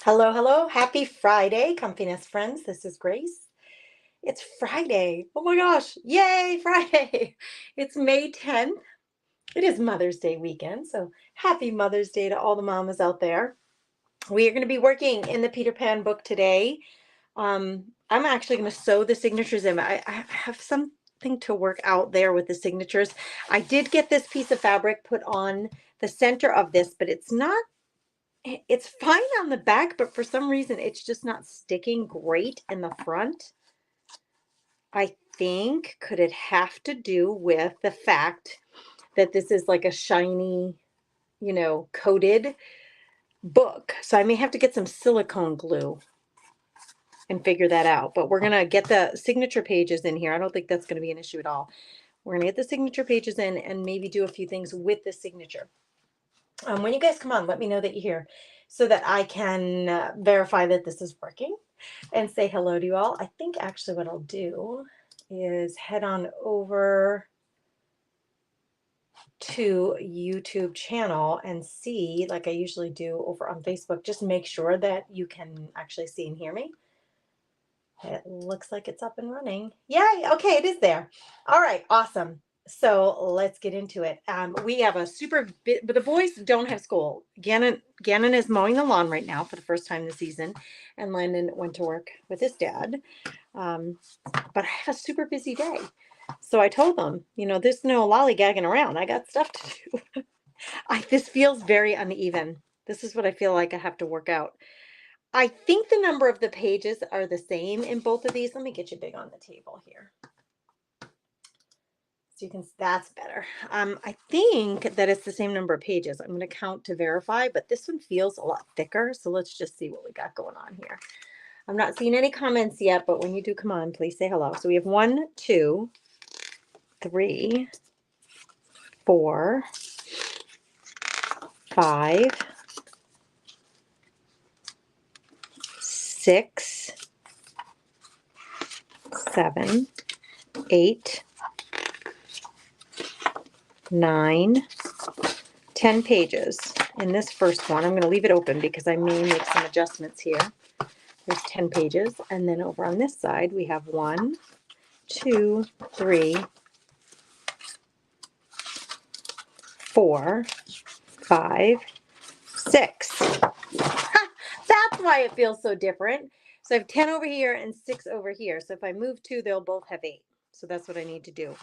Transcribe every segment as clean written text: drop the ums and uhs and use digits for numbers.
Hello, hello. Happy Friday, Comfiness friends. This is Grace. It's Friday. Oh my gosh. Yay, Friday. It's May 10th. It is Mother's Day weekend. So happy Mother's Day to all the mamas out there. We are going to be working in the Peter Pan book today. I'm actually going to sew the signatures in. I have something to work out there with the signatures. I did get this piece of fabric put on the center of this, but it's fine on the back, but for some reason it's just not sticking great in the front. I think, could it have to do with the fact that this is like a shiny, coated book? So I may have to get some silicone glue and figure that out. But we're going to get the signature pages in here. I don't think that's going to be an issue at all. We're going to get the signature pages in and maybe do a few things with the signature. When you guys come on, let me know that you're here so that I can verify that this is working and say hello to you all. I think actually what I'll do is head on over to YouTube channel and see, like I usually do over on Facebook, just make sure that you can actually see and hear me. It looks like it's up and running. Yay. Okay, it is there. All right, awesome. So let's get into it. We have a super bit, but the boys don't have school. Gannon is mowing the lawn right now for the first time this season, and Landon went to work with his dad. But I have a super busy day. So I told them, there's no lollygagging around. I got stuff to do. This feels very uneven. This is what I feel like I have to work out. I think the number of the pages are the same in both of these. Let me get you big on the table here. So you can, that's better. I think that it's the same number of pages. I'm going to count to verify, but this one feels a lot thicker. So let's just see what we got going on here. I'm not seeing any comments yet, but when you do come on, please say hello. So we have 1, 2, 3, 4, 5, 6, 7, 8, 9, 10 pages in this first one. I'm going to leave it open because I may make some adjustments here. There's 10 pages. And then over on this side, we have 1, 2, 3, 4, 5, 6. That's why it feels so different. So I have 10 over here and 6 over here. So if I move 2, they'll both have 8. So that's what I need to do.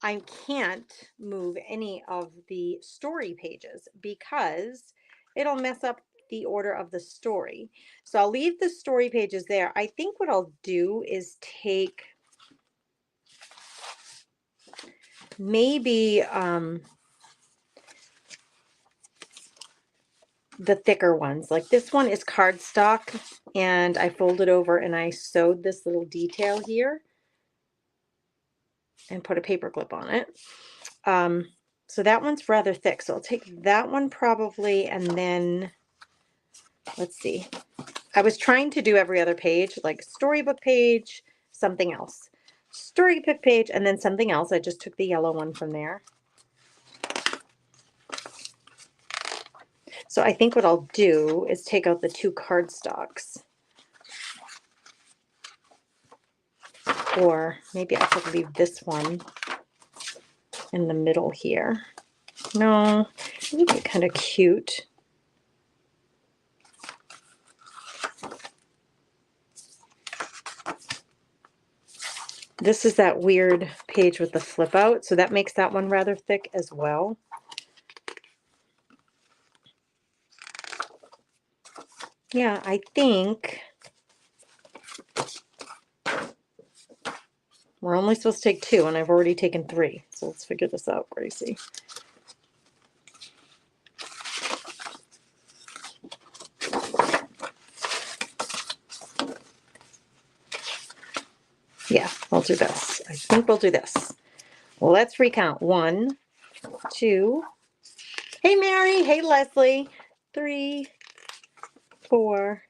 I can't move any of the story pages because it'll mess up the order of the story. So I'll leave the story pages there. I think what I'll do is take maybe the thicker ones. Like this one is cardstock and I folded over and I sewed this little detail here and put a paper clip on it. So that one's rather thick. So I'll take that one probably, and then let's see. I was trying to do every other page, like storybook page, something else. Storybook page, and then something else. I just took the yellow one from there. So I think what I'll do is take out the 2 cardstocks. Or maybe I could leave this one in the middle here. No, it would be kind of cute. This is that weird page with the flip out, so that makes that one rather thick as well. Yeah, I think we're only supposed to take 2, and I've already taken 3. So let's figure this out, Gracie. Yeah, I'll do this. I think we'll do this. Let's recount. 1, 2. Hey, Mary. Hey, Leslie. 3, 4,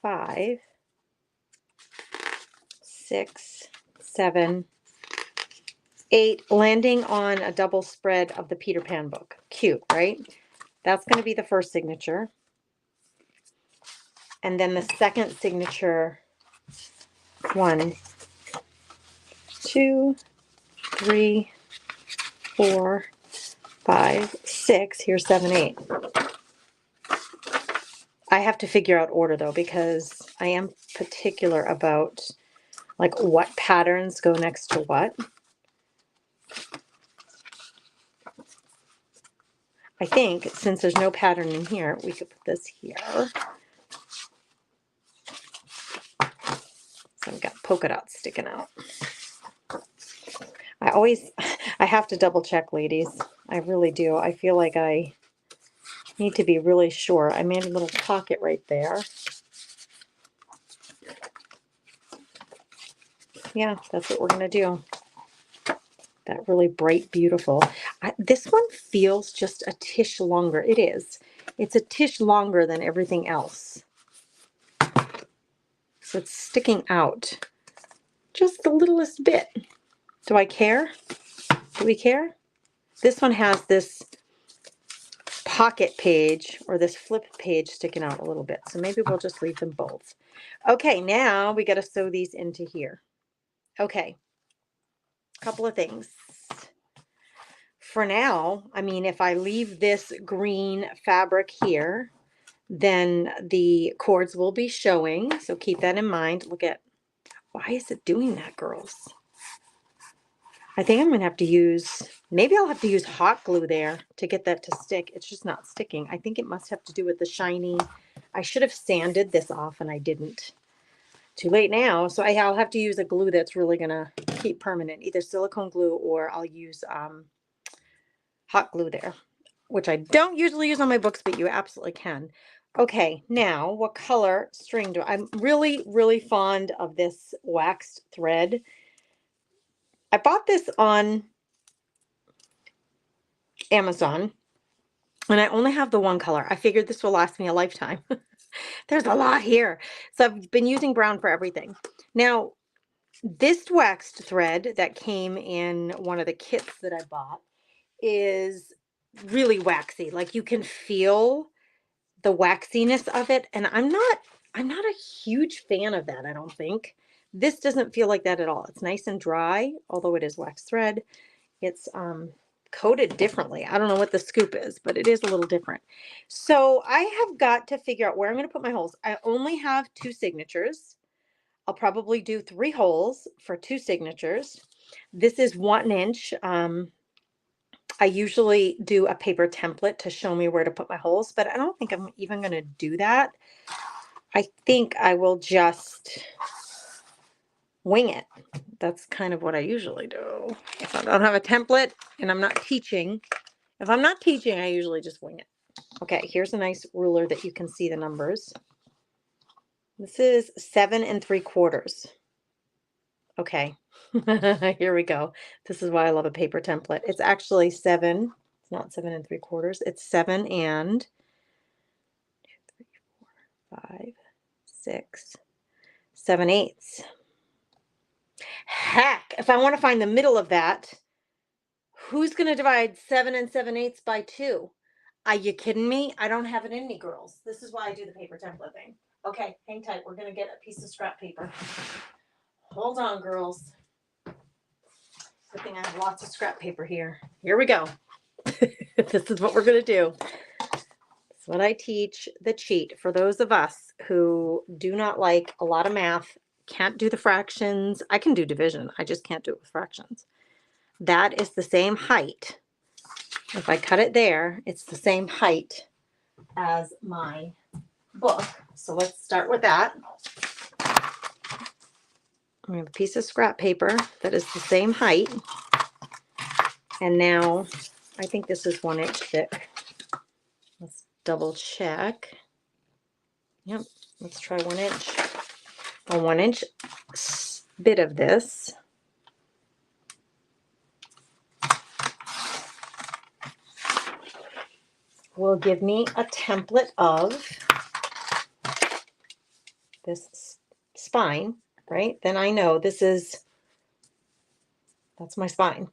5, 6, 7, 8, landing on a double spread of the Peter Pan book. Cute, right? That's going to be the first signature. And then the second signature, 1, 2, 3, 4, 5, 6. Here's 7, 8. I have to figure out order though, because I am particular about like what patterns go next to what. I think since there's no pattern in here, we could put this here. So I've got polka dots sticking out. I have to double check, ladies. I really do. I feel like I need to be really sure. I made a little pocket right there. Yeah, that's what we're going to do. That really bright, beautiful. This one feels just a tish longer. It is. It's a tish longer than everything else. So it's sticking out just the littlest bit. Do I care? Do we care? This one has this pocket page or this flip page sticking out a little bit. So maybe we'll just leave them both. Okay, now we got to sew these into here. Okay, couple of things. For now, I mean, if I leave this green fabric here, then the cords will be showing. So keep that in mind. Look at, why is it doing that, girls? I think I'm going to have to use, maybe I'll have to use hot glue there to get that to stick. It's just not sticking. I think it must have to do with the shiny. I should have sanded this off and I didn't. Too late now. So I'll have to use a glue that's really going to keep permanent, either silicone glue or I'll use hot glue there, which I don't usually use on my books, but you absolutely can. Okay, now what color string do I'm really, really fond of this waxed thread. I bought this on Amazon and I only have the one color. I figured this will last me a lifetime. There's a lot here. So I've been using brown for everything. Now, this waxed thread that came in one of the kits that I bought is really waxy. Like you can feel the waxiness of it, and I'm not a huge fan of that, I don't think. This doesn't feel like that at all. It's nice and dry, although it is wax thread. It's coated differently. I don't know what the scoop is, but it is a little different. So I have got to figure out where I'm going to put my holes. I only have 2 signatures. I'll probably do 3 holes for 2 signatures. This is 1 inch. I usually do a paper template to show me where to put my holes, but I don't think I'm even going to do that. I think I will just wing it. That's kind of what I usually do. If I don't have a template and I'm not teaching, if I'm not teaching, I usually just wing it. Okay, here's a nice ruler that you can see the numbers. This is 7 3/4. Okay, here we go. This is why I love a paper template. It's actually 7. It's not 7 3/4. It's 7 and 2, 3, 4, 5, 6, 7/8. Heck, if I want to find the middle of that, who's going to divide 7 7/8 by 2? Are you kidding me? I don't have it in me, girls. This is why I do the paper template thing. Okay, hang tight. We're going to get a piece of scrap paper. Hold on, girls. Good thing I have lots of scrap paper here. Here we go. This is what we're going to do. It's what I teach, the cheat for those of us who do not like a lot of math, can't do the fractions. I can do division. I just can't do it with fractions. That is the same height. If I cut it there, it's the same height as my book. So let's start with that. I have a piece of scrap paper that is the same height. And now I think this is 1 inch thick. Let's double check. Yep, let's try 1 inch. A 1 inch bit of this. Will give me a template of this spine, right? Then I know that's my spine.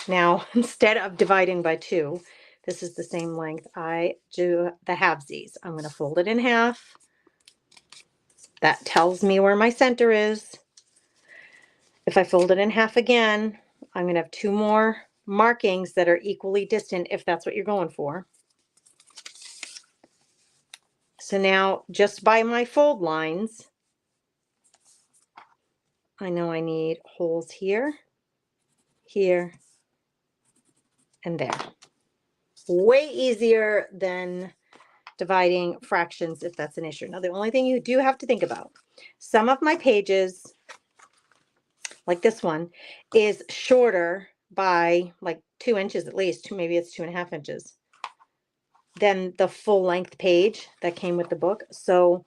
Now, instead of dividing by 2, this is the same length. I do the halvesies. I'm going to fold it in half. That tells me where my center is. If I fold it in half again, I'm going to have 2 more markings that are equally distant if that's what you're going for. So now just by my fold lines, I know I need holes here, here, and there. Way easier than dividing fractions if that's an issue. Now, the only thing you do have to think about, some of my pages, like this one, is shorter by like 2 inches at least, maybe it's 2.5 inches, than the full length page that came with the book. So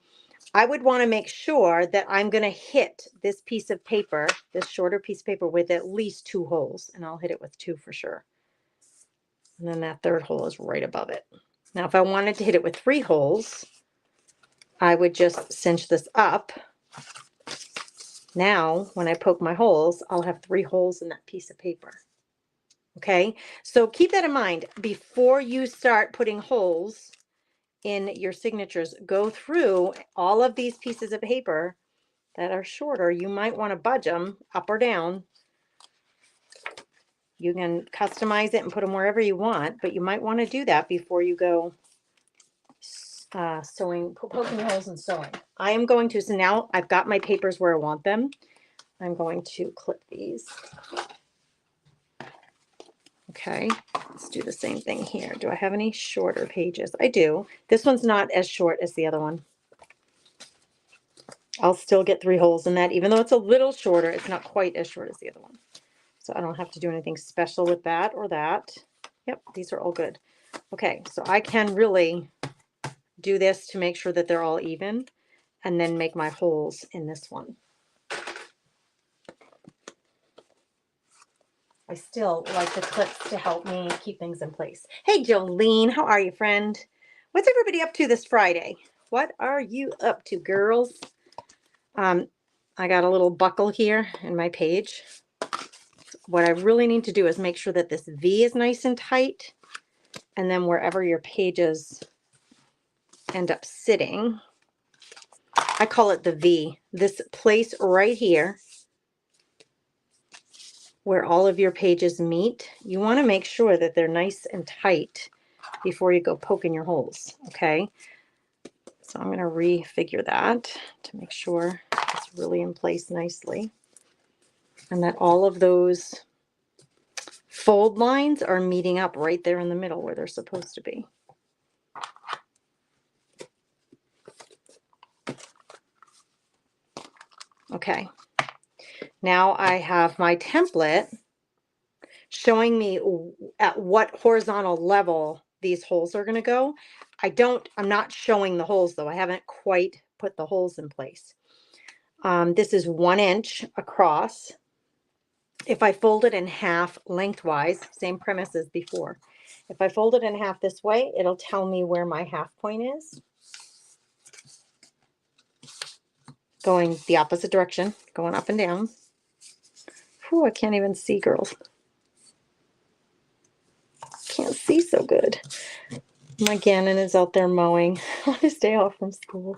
I would want to make sure that I'm going to hit this piece of paper, this shorter piece of paper, with at least 2 holes, and I'll hit it with 2 for sure. And then that 3rd hole is right above it. Now, if I wanted to hit it with 3 holes, I would just cinch this up. Now, when I poke my holes, I'll have 3 holes in that piece of paper. Okay, so keep that in mind before you start putting holes in your signatures. Go through all of these pieces of paper that are shorter. You might want to budge them up or down. You can customize it and put them wherever you want, but you might want to do that before you go poking holes and sewing. I am going to, so now I've got my papers where I want them. I'm going to clip these. Okay, let's do the same thing here. Do I have any shorter pages? I do. This one's not as short as the other one. I'll still get 3 holes in that. Even though it's a little shorter, it's not quite as short as the other one. So I don't have to do anything special with that or that. Yep, these are all good. Okay, so I can really do this to make sure that they're all even, and then make my holes in this one. I still like the clips to help me keep things in place. Hey, Jolene, how are you, friend? What's everybody up to this Friday? What are you up to, girls? I got a little buckle here in my page. What I really need to do is make sure that this V is nice and tight, and then wherever your pages end up sitting, I call it the V. This place right here where all of your pages meet, you want to make sure that they're nice and tight before you go poking your holes, okay? So I'm going to refigure that to make sure it's really in place nicely, and that all of those fold lines are meeting up right there in the middle where they're supposed to be. Okay, now I have my template showing me at what horizontal level these holes are going to go. I'm not showing the holes though. I haven't quite put the holes in place. This is 1 inch across. If I fold it in half lengthwise, same premise as before. If I fold it in half this way, it'll tell me where my half point is. Going the opposite direction, going up and down. Whew, I can't even see, girls. Can't see so good. My Gannon is out there mowing. I want to stay off from school.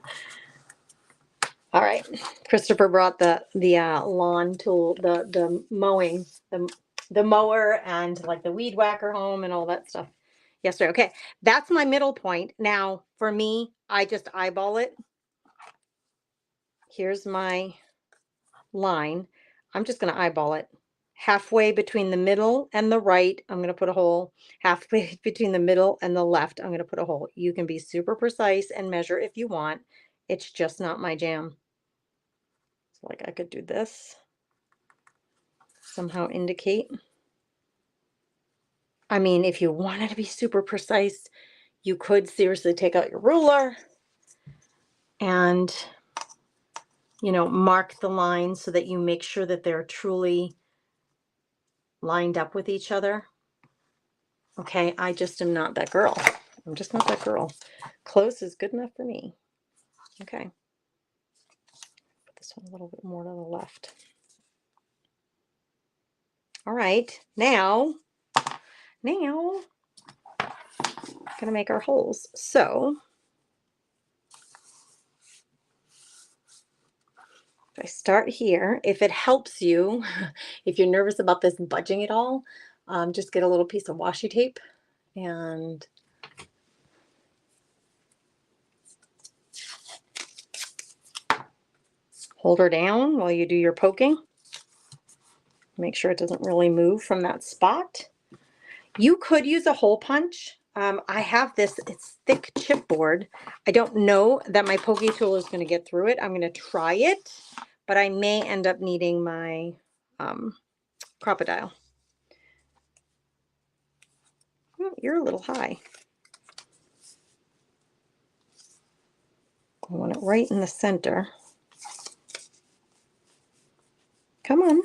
All right, Christopher brought the lawn tool, the mowing, the mower, and like the weed whacker home and all that stuff yesterday. Okay, that's my middle point. Now for me, I just eyeball it. Here's my line. I'm just going to eyeball it. Halfway between the middle and the right, I'm going to put a hole. Halfway between the middle and the left, I'm going to put a hole. You can be super precise and measure if you want. It's just not my jam. So like I could do this, somehow indicate. I mean, if you wanted to be super precise, you could seriously take out your ruler and, you know, mark the lines so that you make sure that they're truly lined up with each other. Okay, I just am not that girl. I'm just not that girl. Close is good enough for me. Okay. Put this one a little bit more to the left. All right, now gonna make our holes. So I start here. If it helps you, if you're nervous about this budging at all, just get a little piece of washi tape and hold her down while you do your poking. Make sure it doesn't really move from that spot. You could use a hole punch. I have this, it's thick chipboard. I don't know that my pokey tool is going to get through it. I'm going to try it, but I may end up needing my Crop-A-Dile. Oh, you're a little high. I want it right in the center. Come on,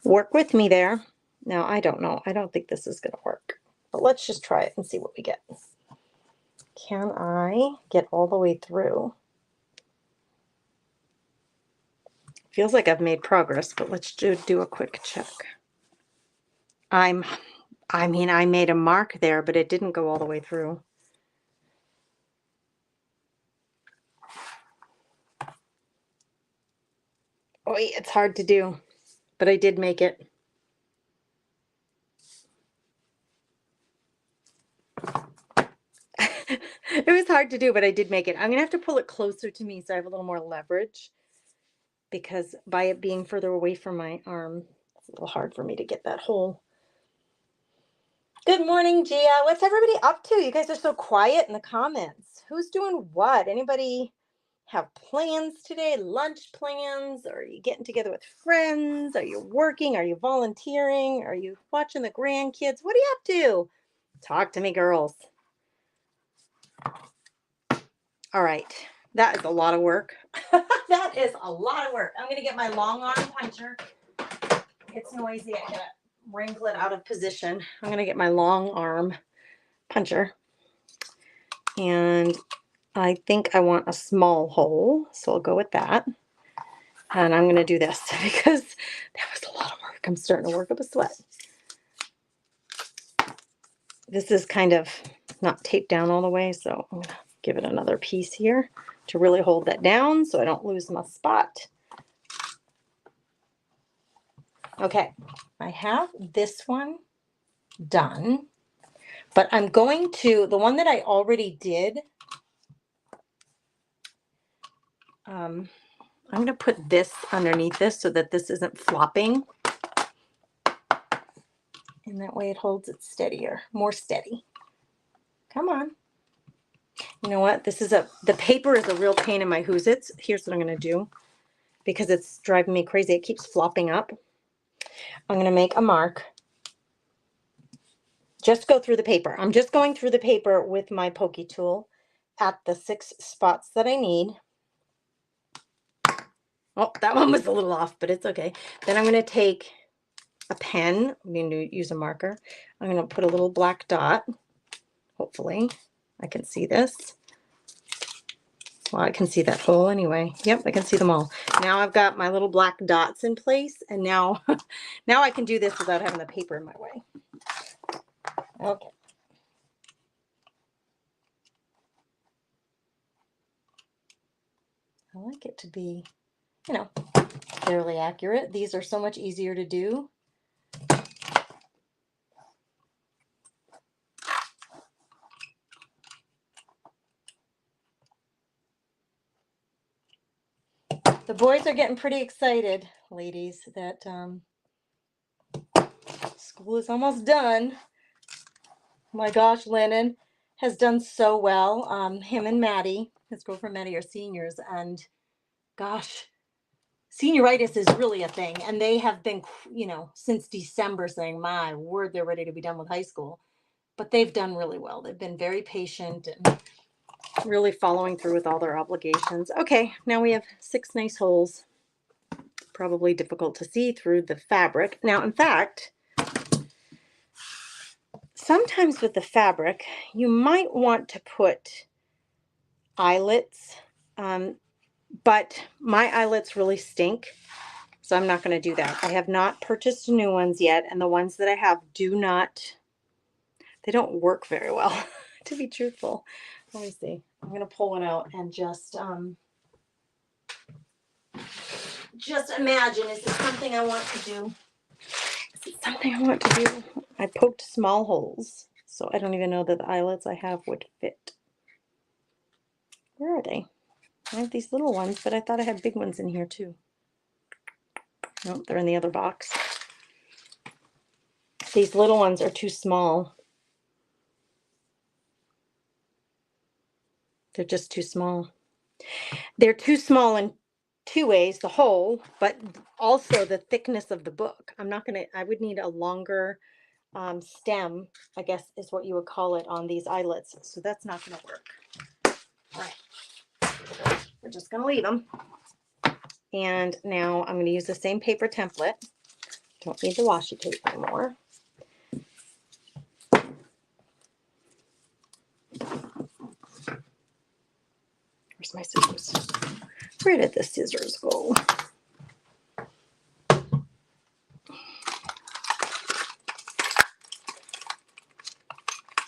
work with me there. Now, I don't know. I don't think this is going to work, but let's just try it and see what we get. Can I get all the way through? Feels like I've made progress, but let's do a quick check. I mean, I made a mark there, but it didn't go all the way through. Oh, it's hard to do, but I did make it. It was hard to do, but I did make it. I'm gonna have to pull it closer to me so I have a little more leverage, because by it being further away from my arm, it's a little hard for me to get that hole. Good morning, Gia. What's everybody up to? You guys are so quiet in the comments. Who's doing what? Anybody have plans today? Lunch plans? Are you getting together with friends? Are you working? Are you volunteering? Are you watching the grandkids? What are you up to? Talk to me, girls. All right. That is a lot of work. That is a lot of work. I'm going to get my long arm puncher. It's noisy. I gotta wrangle it out of position. I'm going to get my long arm puncher. And I think I want a small hole, so I'll go with that. And I'm going to do this because that was a lot of work. I'm starting to work up a sweat. This is kind of not taped down all the way, so I'm going to give it another piece here to really hold that down so I don't lose my spot. Okay, I have this one done, but I'm going to, the one that I already did, I'm going to put this underneath this so that this isn't flopping. And that way it holds it steadier, more steady. Come on. You know what? The paper is a real pain in my Whoosits. Here's what I'm going to do, because it's driving me crazy. It keeps flopping up. I'm going to make a mark. Just go through the paper. I'm just going through the paper with my pokey tool at the 6 spots that I need. Oh, that one was a little off, but it's okay. Then I'm going to take a pen. I'm going to use a marker. I'm going to put a little black dot. Hopefully I can see this. Well, I can see that hole anyway. Yep, I can see them all. Now I've got my little black dots in place, and now, now I can do this without having the paper in my way. Okay. I like it to be, you know, fairly accurate. These are so much easier to do. The boys are getting pretty excited, ladies, that school is almost done. My gosh, Lennon has done so well. Him and Maddie, his girlfriend Maddie, are seniors, and gosh, senioritis is really a thing. And they have been, you know, since December saying, my word, they're ready to be done with high school. But they've done really well. They've been very patient and really following through with all their obligations. Okay, now we have 6 nice holes. Probably difficult to see through the fabric. Now, in fact, sometimes with the fabric, you might want to put eyelets, but my eyelets really stink, so I'm not going to do that. I have not purchased new ones yet, and the ones that I have they don't work very well, to be truthful. Let me see. I'm going to pull one out and just just imagine, is it something I want to do? Is it something I want to do? I poked small holes, so I don't even know that the eyelets I have would fit. Where are they? I have these little ones, but I thought I had big ones in here too. Nope, they're in the other box. These little ones are too small. They're just too small. They're too small in two ways, the hole, but also the thickness of the book. I would need a longer stem, I guess is what you would call it, on these eyelets. So that's not going to work. All right, we're just going to leave them. And now I'm going to use the same paper template. Don't need the washi tape anymore. Where's my scissors? Where did the scissors go?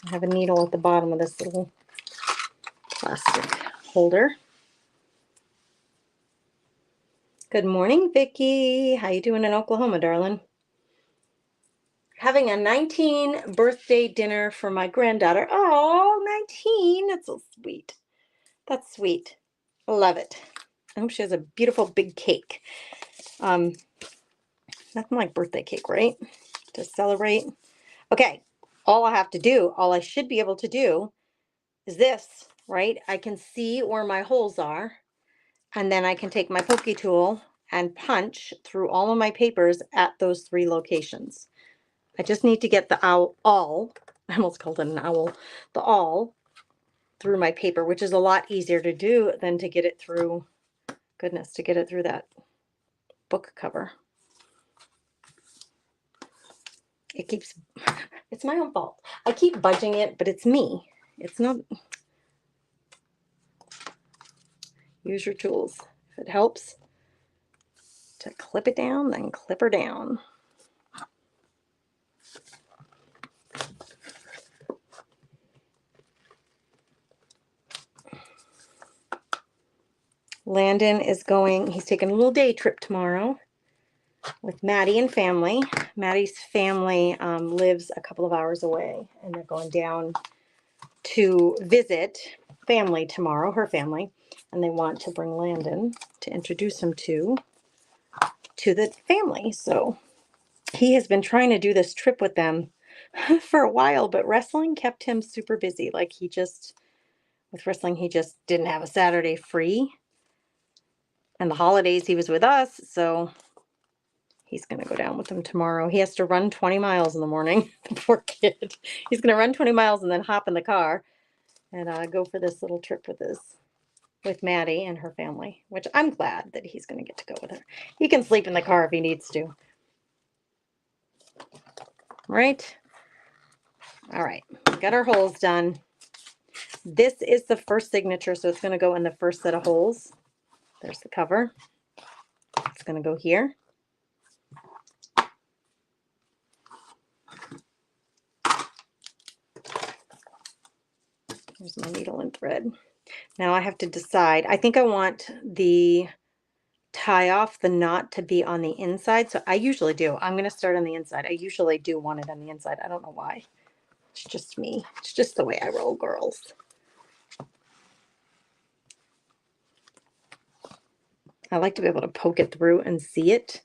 I have a needle at the bottom of this little plastic holder. Good morning, Vicki. How you doing in Oklahoma, darling? Having a 19 birthday dinner for my granddaughter. Oh, 19. That's so sweet. That's sweet. I love it. I hope she has a beautiful big cake. Nothing like birthday cake, right? To celebrate. Okay, all I should be able to do is this, right? I can see where my holes are, and then I can take my pokey tool and punch through all of my papers at those 3 locations. I just need to get the awl, I almost called it an owl, the awl through my paper, which is a lot easier to do than to get it through, goodness, to get it through that book cover. It's my own fault. I keep budging it, but it's me. It's not. Use your tools. If it helps to clip it down, then clip her down. Landon is he's taking a little day trip tomorrow with Maddie and family. Maddie's family lives a couple of hours away, and they're going down to visit family tomorrow, her family, and they want to bring Landon to introduce him to the family. So he has been trying to do this trip with them for a while, but wrestling kept him super busy. Like with wrestling, he just didn't have a Saturday free. And the holidays he was with us, so he's going to go down with them tomorrow. He has to run 20 miles in the morning. The poor kid. He's going to run 20 miles and then hop in the car and go for this little trip with Maddie and her family, which I'm glad that he's going to get to go with her. He can sleep in the car if he needs to. Right? All right. Got our holes done. This is the first signature, so it's going to go in the first set of holes. There's the cover. It's going to go here. There's my needle and thread. Now I have to decide. I think I want the tie off the knot to be on the inside. So I usually do. I'm going to start on the inside. I usually do want it on the inside. I don't know why. It's just me. It's just the way I roll, girls. I like to be able to poke it through and see it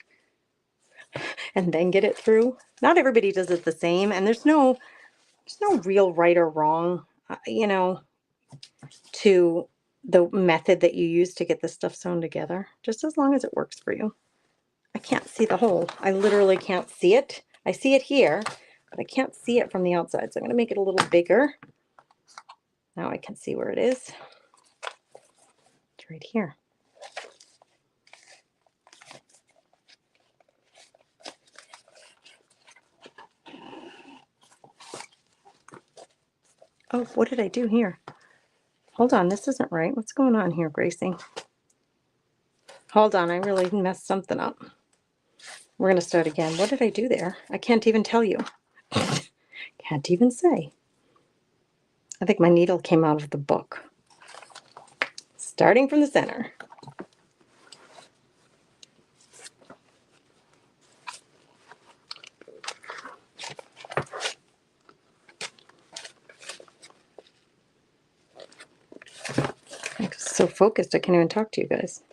and then get it through. Not everybody does it the same, and there's no real right or wrong, to the method that you use to get this stuff sewn together, just as long as it works for you. I can't see the hole. I literally can't see it. I see it here, but I can't see it from the outside. So I'm going to make it a little bigger. Now I can see where it is. It's right here. Oh, what did I do here? Hold on, this isn't right. What's going on here, Gracie? Hold on, I really messed something up. We're going to start again. What did I do there? I can't even tell you. Can't even say. I think my needle came out of the book. Starting from the center. So focused, I can't even talk to you guys.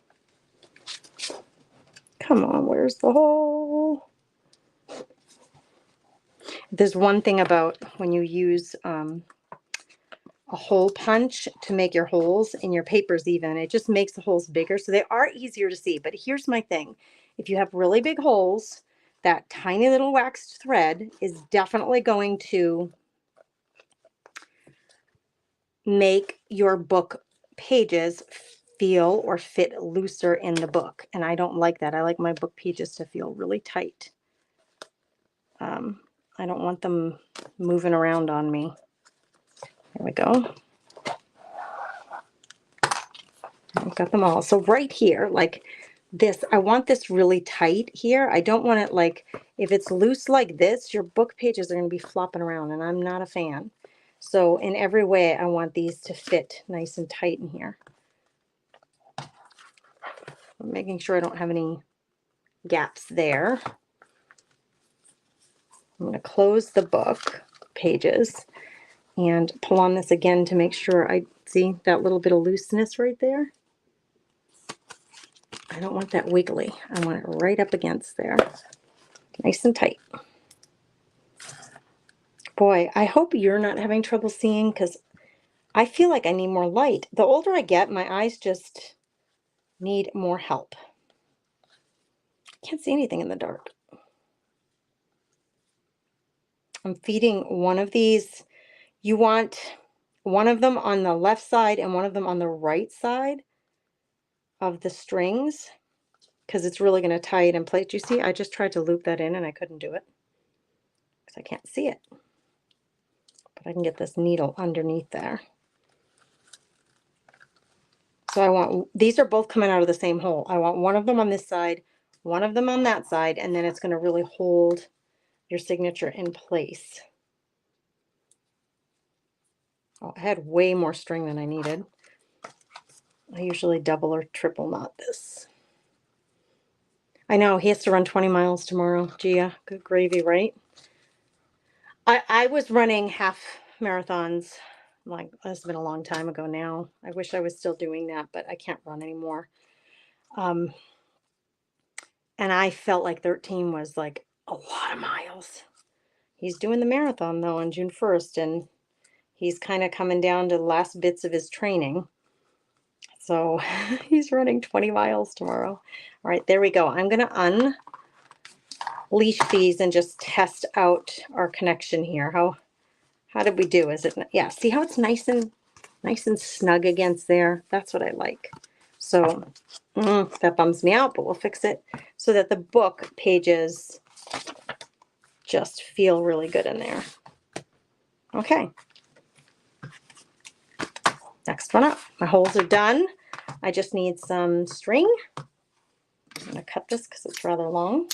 Come on, where's the hole? There's one thing about when you use a hole punch to make your holes in your papers even, it just makes the holes bigger. So they are easier to see. But here's my thing. If you have really big holes, that tiny little waxed thread is definitely going to make your book pages feel or fit looser in the book. And I don't like that. I like my book pages to feel really tight. I don't want them moving around on me. There we go. I've got them all. So right here, like this, I want this really tight here. I don't want it like, if it's loose like this, your book pages are going to be flopping around, and I'm not a fan. So in every way, I want these to fit nice and tight in here. I'm making sure I don't have any gaps there. I'm going to close the book pages and pull on this again to make sure I see that little bit of looseness right there. I don't want that wiggly. I want it right up against there. Nice and tight. Boy, I hope you're not having trouble seeing, because I feel like I need more light. The older I get, my eyes just need more help. I can't see anything in the dark. I'm feeding one of these. You want one of them on the left side and one of them on the right side of the strings, because it's really going to tie it in place. You see, I just tried to loop that in and I couldn't do it because I can't see it. But I can get this needle underneath there. So I want, these are both coming out of the same hole. I want one of them on this side, one of them on that side, and then it's going to really hold your signature in place. Oh, I had way more string than I needed. I usually double or triple knot this. I know, he has to run 20 miles tomorrow. Gia, good gravy, right? I was running half marathons, like, that's been a long time ago now. I wish I was still doing that, but I can't run anymore. And I felt like 13 was like a lot of miles. He's doing the marathon though on June 1st, and he's kind of coming down to the last bits of his training. So he's running 20 miles tomorrow. All right, there we go. I'm going to unleash these and just test out our connection here. How did we do? Is it, yeah, see how it's nice and snug against there? That's what I like. So that bums me out, but we'll fix it so that the book pages just feel really good in there. Okay. Next one up. My holes are done. I just need some string. I'm going to cut this because it's rather long.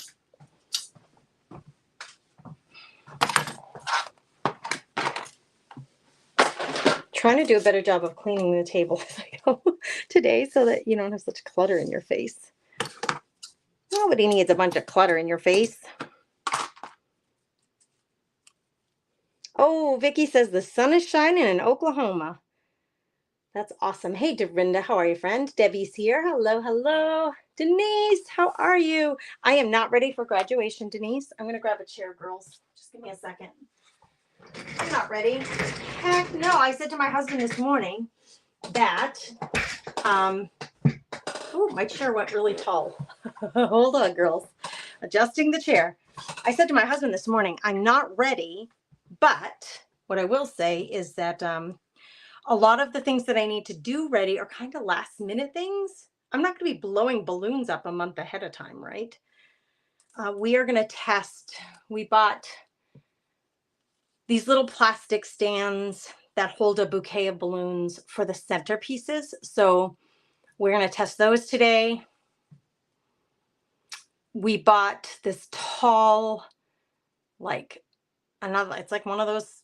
Trying to do a better job of cleaning the table as I go today so that you don't have such clutter in your face. Nobody needs a bunch of clutter in your face. Oh, Vicky says the sun is shining in Oklahoma. That's awesome. Hey, Dorinda, how are you, friend? Debbie's here. Hello, hello. Denise, how are you? I am not ready for graduation, Denise. I'm going to grab a chair, girls. Just give me a second. I'm not ready. Heck no. I said to my husband this morning that, oh, my chair went really tall. Hold on, girls. Adjusting the chair. I said to my husband this morning, I'm not ready, but what I will say is that a lot of the things that I need to do ready are kind of last minute things. I'm not going to be blowing balloons up a month ahead of time, right? We are going to test. We bought these little plastic stands that hold a bouquet of balloons for the centerpieces. So we're going to test those today. We bought this tall, like another, it's like one of those,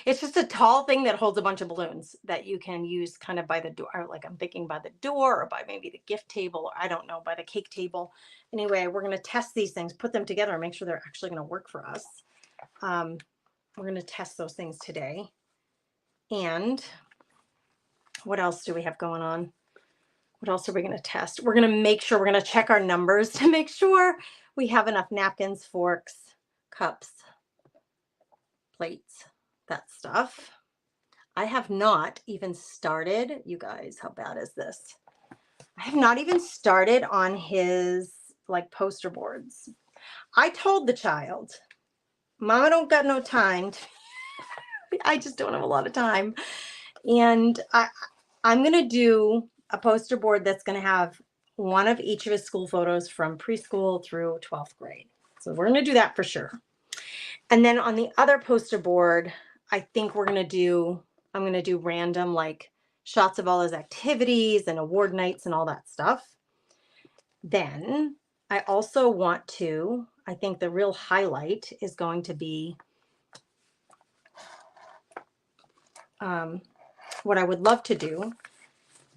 it's just a tall thing that holds a bunch of balloons that you can use kind of by the door, or like I'm thinking by the door or by maybe the gift table, or I don't know, by the cake table. Anyway, we're going to test these things, put them together and make sure they're actually going to work for us. We're going to test those things today. And what else do we have going on? What else are we going to test? We're going to make sure we're going to check our numbers to make sure we have enough napkins, forks, cups, plates, that stuff. I have not even started. You guys, how bad is this? I have not even started on his like poster boards. I told the child, Mama don't got no time. I just don't have a lot of time. And I'm going to do a poster board that's going to have one of each of his school photos from preschool through 12th grade. So we're going to do that for sure. And then on the other poster board, I think I'm going to do random like shots of all his activities and award nights and all that stuff. Then I also want to, I think the real highlight is going to be what I would love to do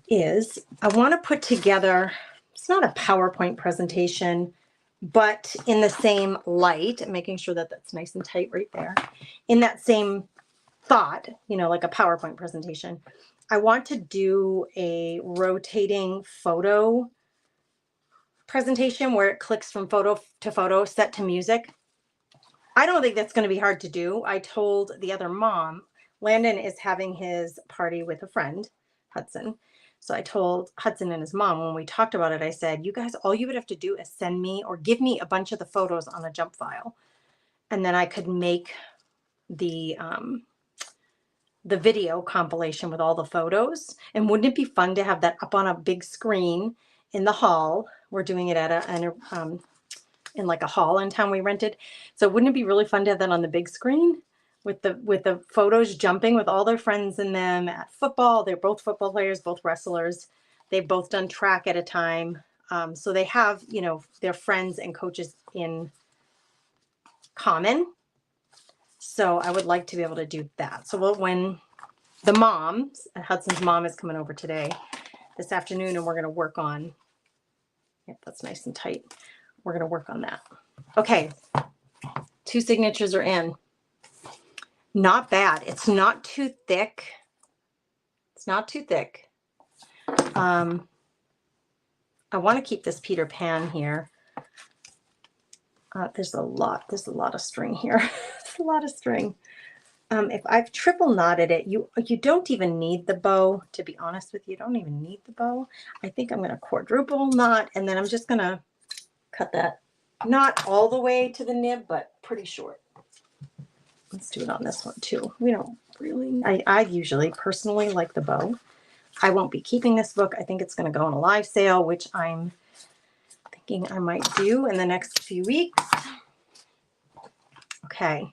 is I want to put together, it's not a PowerPoint presentation, but in the same light, making sure that that's nice and tight right there, in that same thought, like a PowerPoint presentation, I want to do a rotating photo presentation where it clicks from photo to photo set to music. I don't think that's going to be hard to do. I told the other mom, Landon is having his party with a friend, Hudson. So I told Hudson and his mom, when we talked about it, I said, you guys, all you would have to do is send me or give me a bunch of the photos on a jump file. And then I could make the video compilation with all the photos. And wouldn't it be fun to have that up on a big screen in the hall? We're doing it at in like a hall in town we rented. So wouldn't it be really fun to have that on the big screen with the photos jumping with all their friends in them at football? They're both football players, both wrestlers. They've both done track at a time. So they have, their friends and coaches in common. So I would like to be able to do that. So when the mom, Hudson's mom is coming over this afternoon, and we're going to work on, that's nice and tight. We're going to work on that. Okay. 2 signatures are in. Not bad. It's not too thick. It's not too thick. I want to keep this Peter Pan here. There's a lot of string here. There's a lot of string. If I've triple knotted it, you don't even need the bow, to be honest with you. You don't even need the bow. I think I'm going to quadruple knot, and then I'm just going to cut that not all the way to the nib, but pretty short. Let's do it on this one too. We don't really, I usually personally like the bow. I won't be keeping this book. I think it's going to go on a live sale, which I'm thinking I might do in the next few weeks. Okay.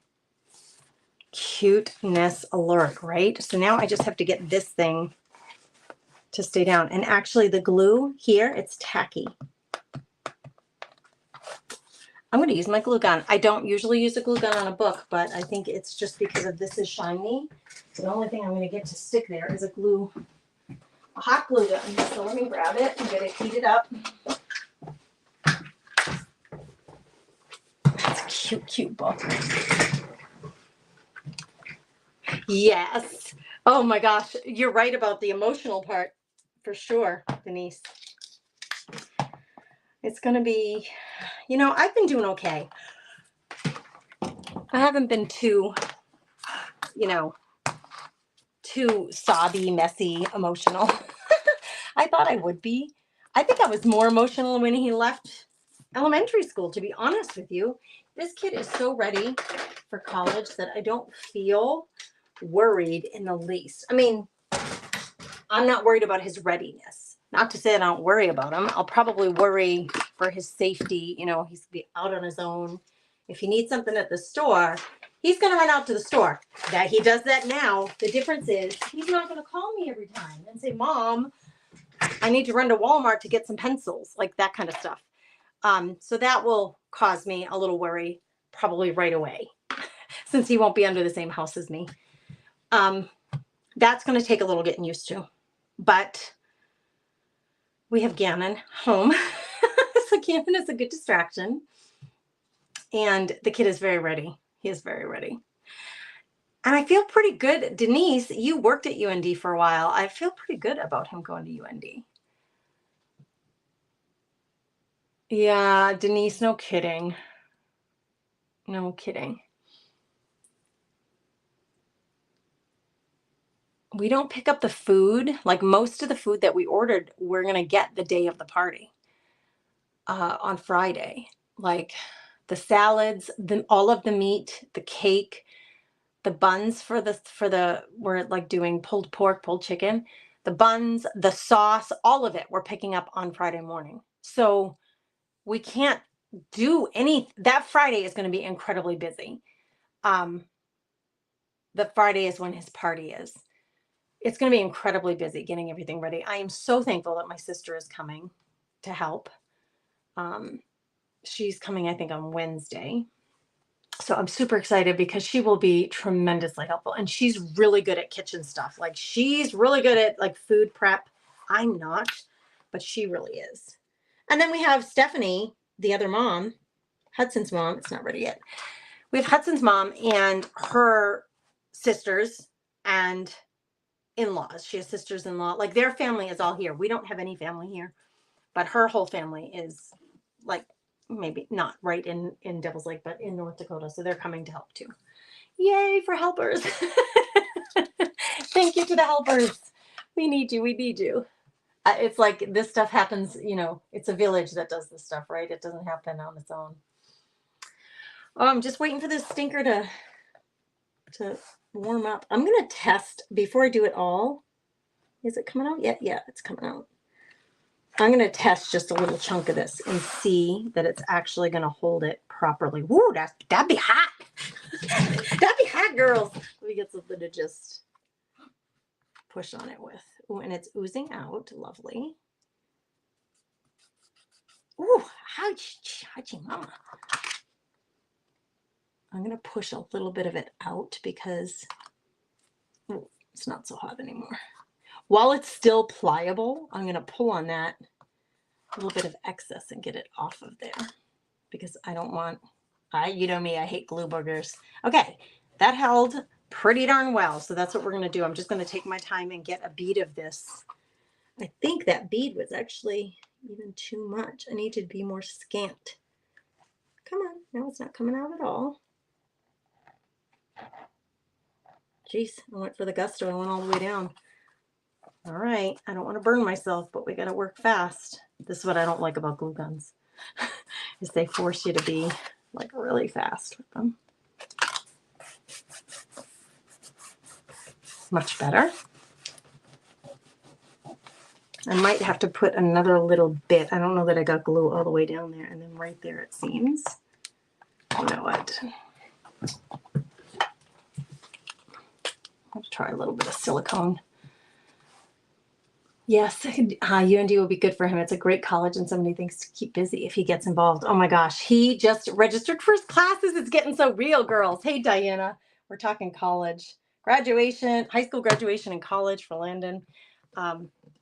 Cuteness alert, right? So now I just have to get this thing to stay down. And actually the glue here, it's tacky. I'm going to use my glue gun. I don't usually use a glue gun on a book, but I think it's just because of this is shiny. So the only thing I'm going to get to stick there is a hot glue gun. So let me grab it and get it heated up. That's a cute, cute book. Yes. Oh my gosh. You're right about the emotional part for sure, Denise. It's going to be, I've been doing okay. I haven't been too sobby, messy, emotional. I thought I would be. I think I was more emotional when he left elementary school, to be honest with you. This kid is so ready for college that I don't feel worried in the least. I mean, I'm not worried about his readiness. Not to say I don't worry about him. I'll probably worry for his safety. He's going to be out on his own. If he needs something at the store, he's going to run out to the store. That he does that now. The difference is he's not going to call me every time and say, Mom, I need to run to Walmart to get some pencils, like that kind of stuff. So that will cause me a little worry probably right away since he won't be under the same house as me. That's going to take a little getting used to. But we have Gannon home. So Gannon is a good distraction. And the kid is very ready. He is very ready. And I feel pretty good. Denise, you worked at UND for a while. I feel pretty good about him going to UND. Yeah, Denise, no kidding. No kidding. We don't pick up the food. Like most of the food that we ordered, we're going to get the day of the party on Friday. Like the salads, all of the meat, the cake, the buns we're like doing pulled pork, pulled chicken, the buns, the sauce, all of it we're picking up on Friday morning. So we can't do that Friday is going to be incredibly busy. The Friday is when his party is. It's going to be incredibly busy getting everything ready. I am so thankful that my sister is coming to help. She's coming, I think, on Wednesday. So I'm super excited because she will be tremendously helpful. And she's really good at kitchen stuff. Like she's really good at like food prep. I'm not, but she really is. And then we have Stephanie, the other mom, Hudson's mom. It's not ready yet. We have Hudson's mom and her sisters and in-laws. She has sisters-in-law. Like their family is all here. We don't have any family here, but her whole family is like maybe not right in Devil's Lake, but in North Dakota. So they're coming to help too. Yay for helpers. Thank you to the helpers. We need you. We need you. It's like this stuff happens, it's a village that does this stuff, right? It doesn't happen on its own. Oh, I'm just waiting for this stinker to warm up. I'm going to test before I do it all. Is it coming out yet? Yeah, it's coming out. I'm going to test just a little chunk of this and see that it's actually going to hold it properly. Woo, that'd be hot. That'd be hot, girls. Let me get something to just push on it with. Ooh, and it's oozing out. Lovely. Ooh, hachi mama. I'm going to push a little bit of it out because it's not so hot anymore. While it's still pliable, I'm going to pull on that little bit of excess and get it off of there because I don't want, you know me, I hate glue boogers. Okay, that held pretty darn well. So that's what we're going to do. I'm just going to take my time and get a bead of this. I think that bead was actually even too much. I need to be more scant. Come on. No, it's not coming out at all. Jeez, I went for the gusto. I went all the way down. All right. I don't want to burn myself, but we got to work fast. This is what I don't like about glue guns is they force you to be like really fast with them. Much better. I might have to put another little bit. I don't know that I got glue all the way down there. And then right there it seems. You know what? I'll try a little bit of silicone. Yes, UND will be good for him. It's a great college and so many things to keep busy if he gets involved. Oh my gosh, he just registered for his classes. It's getting so real, girls. Hey, Diana, we're talking college. Graduation, high school graduation and college for Landon.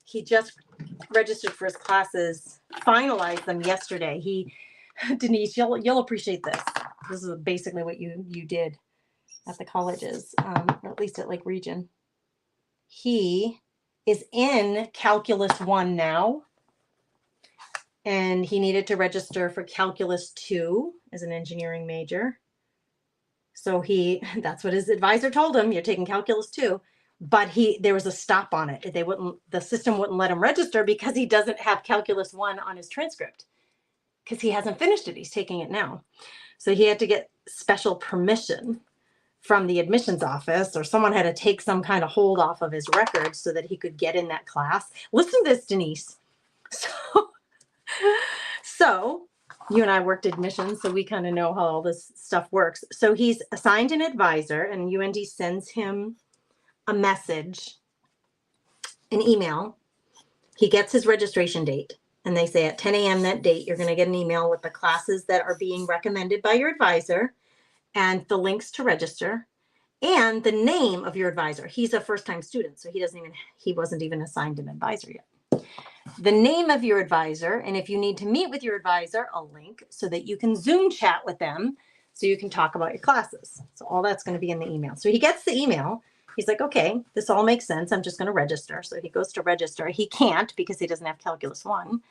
He just registered for his classes, finalized them yesterday. Denise, you'll appreciate this. This is basically what you did at the colleges, or at least at Lake Region. He is in Calculus 1 now, and he needed to register for Calculus 2 as an engineering major. So that's what his advisor told him, you're taking Calculus 2, but there was a stop on it. The system wouldn't let him register because he doesn't have Calculus 1 on his transcript because he hasn't finished it. He's taking it now. So he had to get special permission from the admissions office, or someone had to take some kind of hold off of his records so that he could get in that class. Listen to this, Denise. So you and I worked admissions, so we kind of know how all this stuff works. So he's assigned an advisor, and UND sends him a message, an email. He gets his registration date, and they say at 10 a.m. that date, you're going to get an email with the classes that are being recommended by your advisor and the links to register and the name of your advisor. He's a first-time student, so he wasn't even assigned an advisor yet. The name of your advisor, and if you need to meet with your advisor, a link so that you can Zoom chat with them so you can talk about your classes. So all that's going to be in the email. So he gets the email. He's like, okay, this all makes sense. I'm just going to register. So he goes to register. He can't because he doesn't have Calculus 1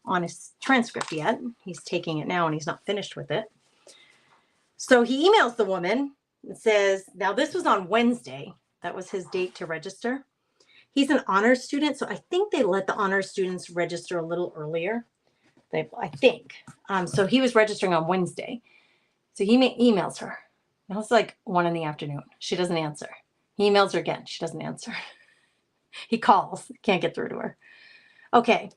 on his transcript yet. He's taking it now and he's not finished with it. So he emails the woman and says, now this was on Wednesday. That was his date to register. He's an honors student, so I think they let the honors students register a little earlier. I think. So he was registering on Wednesday. So he emails her. Now it's like 1 p.m. She doesn't answer. He emails her again. She doesn't answer. He calls. Can't get through to her. Okay.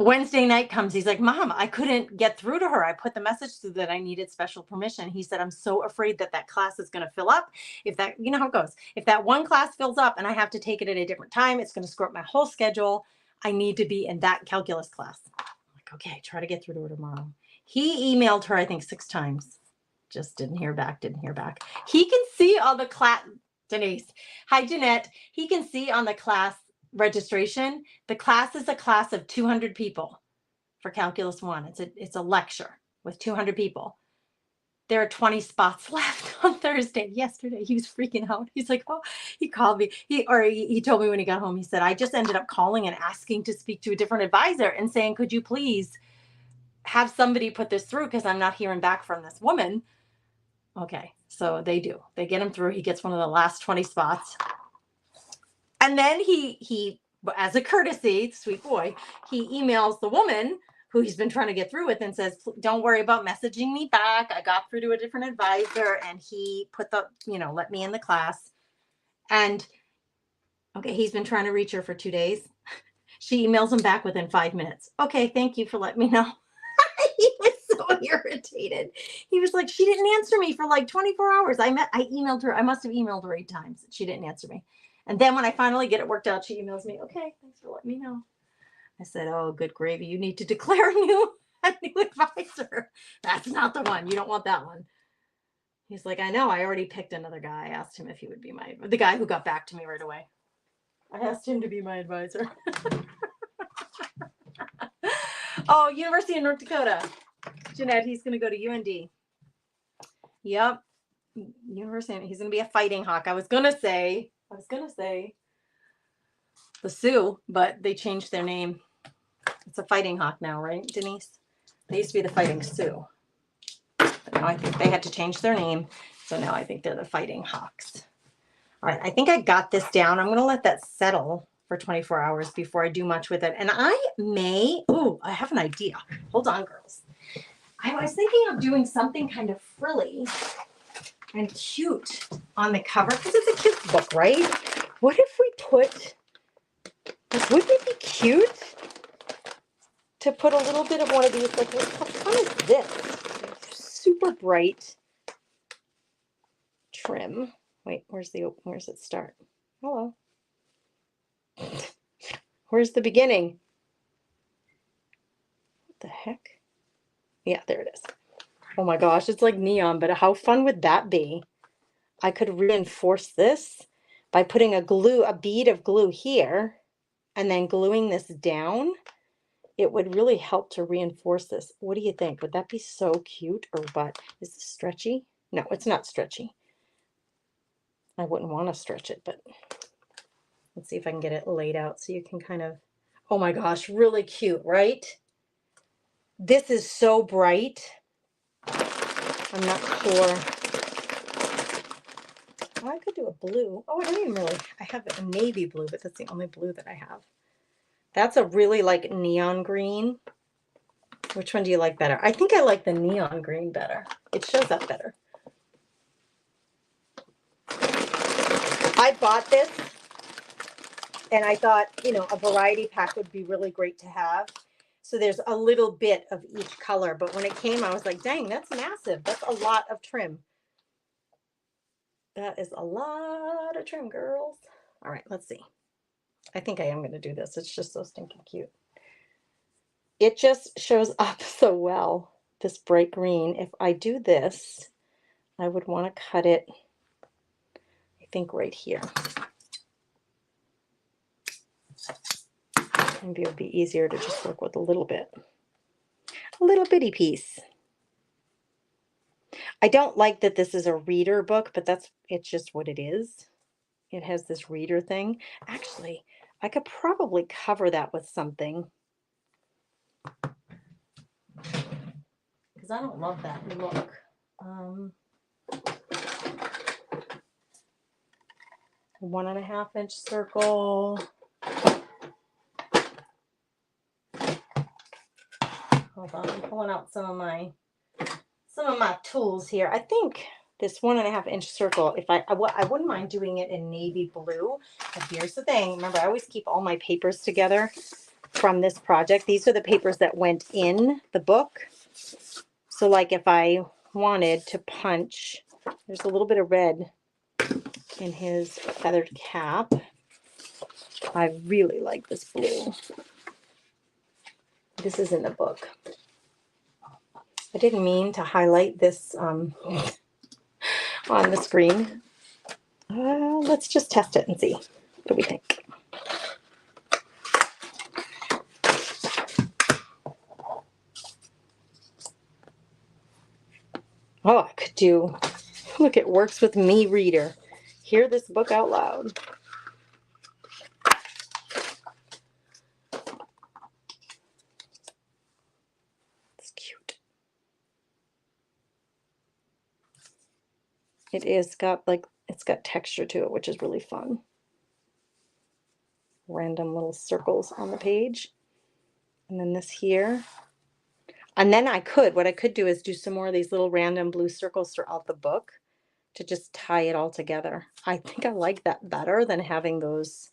Wednesday night comes. He's like, Mom, I couldn't get through to her. I put the message through that I needed special permission. He said, I'm so afraid that class is going to fill up. If that, you know how it goes. If that one class fills up and I have to take it at a different time, it's going to screw up my whole schedule. I need to be in that calculus class. I'm like, okay, try to get through to her tomorrow. He emailed her, I think, 6 times. Just didn't hear back. He can see on the class, Denise. Hi, Jeanette. He can see on the class registration, the class is a class of 200 people for Calculus 1. It's a lecture with 200 people. There are 20 spots left on Thursday. Yesterday, he was freaking out. He's like, oh, he called me. He told me when he got home, he said, I just ended up calling and asking to speak to a different advisor and saying, could you please have somebody put this through because I'm not hearing back from this woman. Okay, so they do. They get him through. He gets one of the last 20 spots. And then he, as a courtesy, sweet boy, he emails the woman who he's been trying to get through with and says, don't worry about messaging me back. I got through to a different advisor and he put let me in the class. And okay, he's been trying to reach her for 2 days. She emails him back within 5 minutes. Okay, thank you for letting me know. He was so irritated. He was like, she didn't answer me for like 24 hours. I emailed her. I must have emailed her 8 times. She didn't answer me. And then when I finally get it worked out, she emails me, okay, thanks for letting me know. I said, oh, good gravy. You need to declare a new advisor. That's not the one. You don't want that one. He's like, I know. I already picked another guy. I asked him if he would be the guy who got back to me right away. I asked him to be my advisor. Oh, University of North Dakota. Jeanette, he's going to go to UND. Yep. University. He's going to be a Fighting Hawk. I was going to say the Sioux, but they changed their name. It's a Fighting Hawk now, right, Denise? They used to be the Fighting Sioux. But now I think they had to change their name. So now I think they're the Fighting Hawks. All right. I think I got this down. I'm going to let that settle for 24 hours before I do much with it. And I have an idea. Hold on, girls. I was thinking of doing something kind of frilly and cute on the cover because it's a cute book, right? What if we wouldn't it be cute to put a little bit of one of these, how fun is this? Super bright trim. Wait, where's it start? Hello. Where's the beginning? What the heck? Yeah, there it is. Oh my gosh, it's like neon, but how fun would that be? I could reinforce this by putting a bead of glue here and then gluing this down. It would really help to reinforce this. What do you think? Would that be so cute or what? Is this stretchy? No, it's not stretchy. I wouldn't want to stretch it, but let's see if I can get it laid out so you can kind of, oh my gosh, really cute, right? This is so bright. I'm not sure. Oh, I could do a blue. Oh, I don't even really, I have a navy blue, but that's the only blue that I have. That's a really like neon green. Which one do you like better? I think I like the neon green better. It shows up better. I bought this and I thought, a variety pack would be really great to have. So there's a little bit of each color, but when it came, I was like, dang, that's massive. That's a lot of trim. That is a lot of trim, girls. All right, let's see. I think I am going to do this. It's just so stinking cute. It just shows up so well, this bright green. If I do this, I would want to cut it, I think, right here. Maybe it would be easier to just work with a little bitty piece. I don't like that this is a reader book, but it's just what it is. It has this reader thing. Actually, I could probably cover that with something. because I don't love that look. 1.5-inch circle. Hold on, I'm pulling out some of my tools here. I think this 1.5-inch circle, if I wouldn't mind doing it in navy blue. But here's the thing. Remember, I always keep all my papers together from this project. These are the papers that went in the book. So like if I wanted to punch, there's a little bit of red in his feathered cap. I really like this blue. This is in the book. I didn't mean to highlight this on the screen. Let's just test it and see. What do we think? Oh, I could do, look, it works with me reader. Hear this book out loud. It's cute. It is got like, it's got texture to it, which is really fun. Random little circles on the page. And then this here. And then what I could do is do some more of these little random blue circles throughout the book to just tie it all together. I think I like that better than having those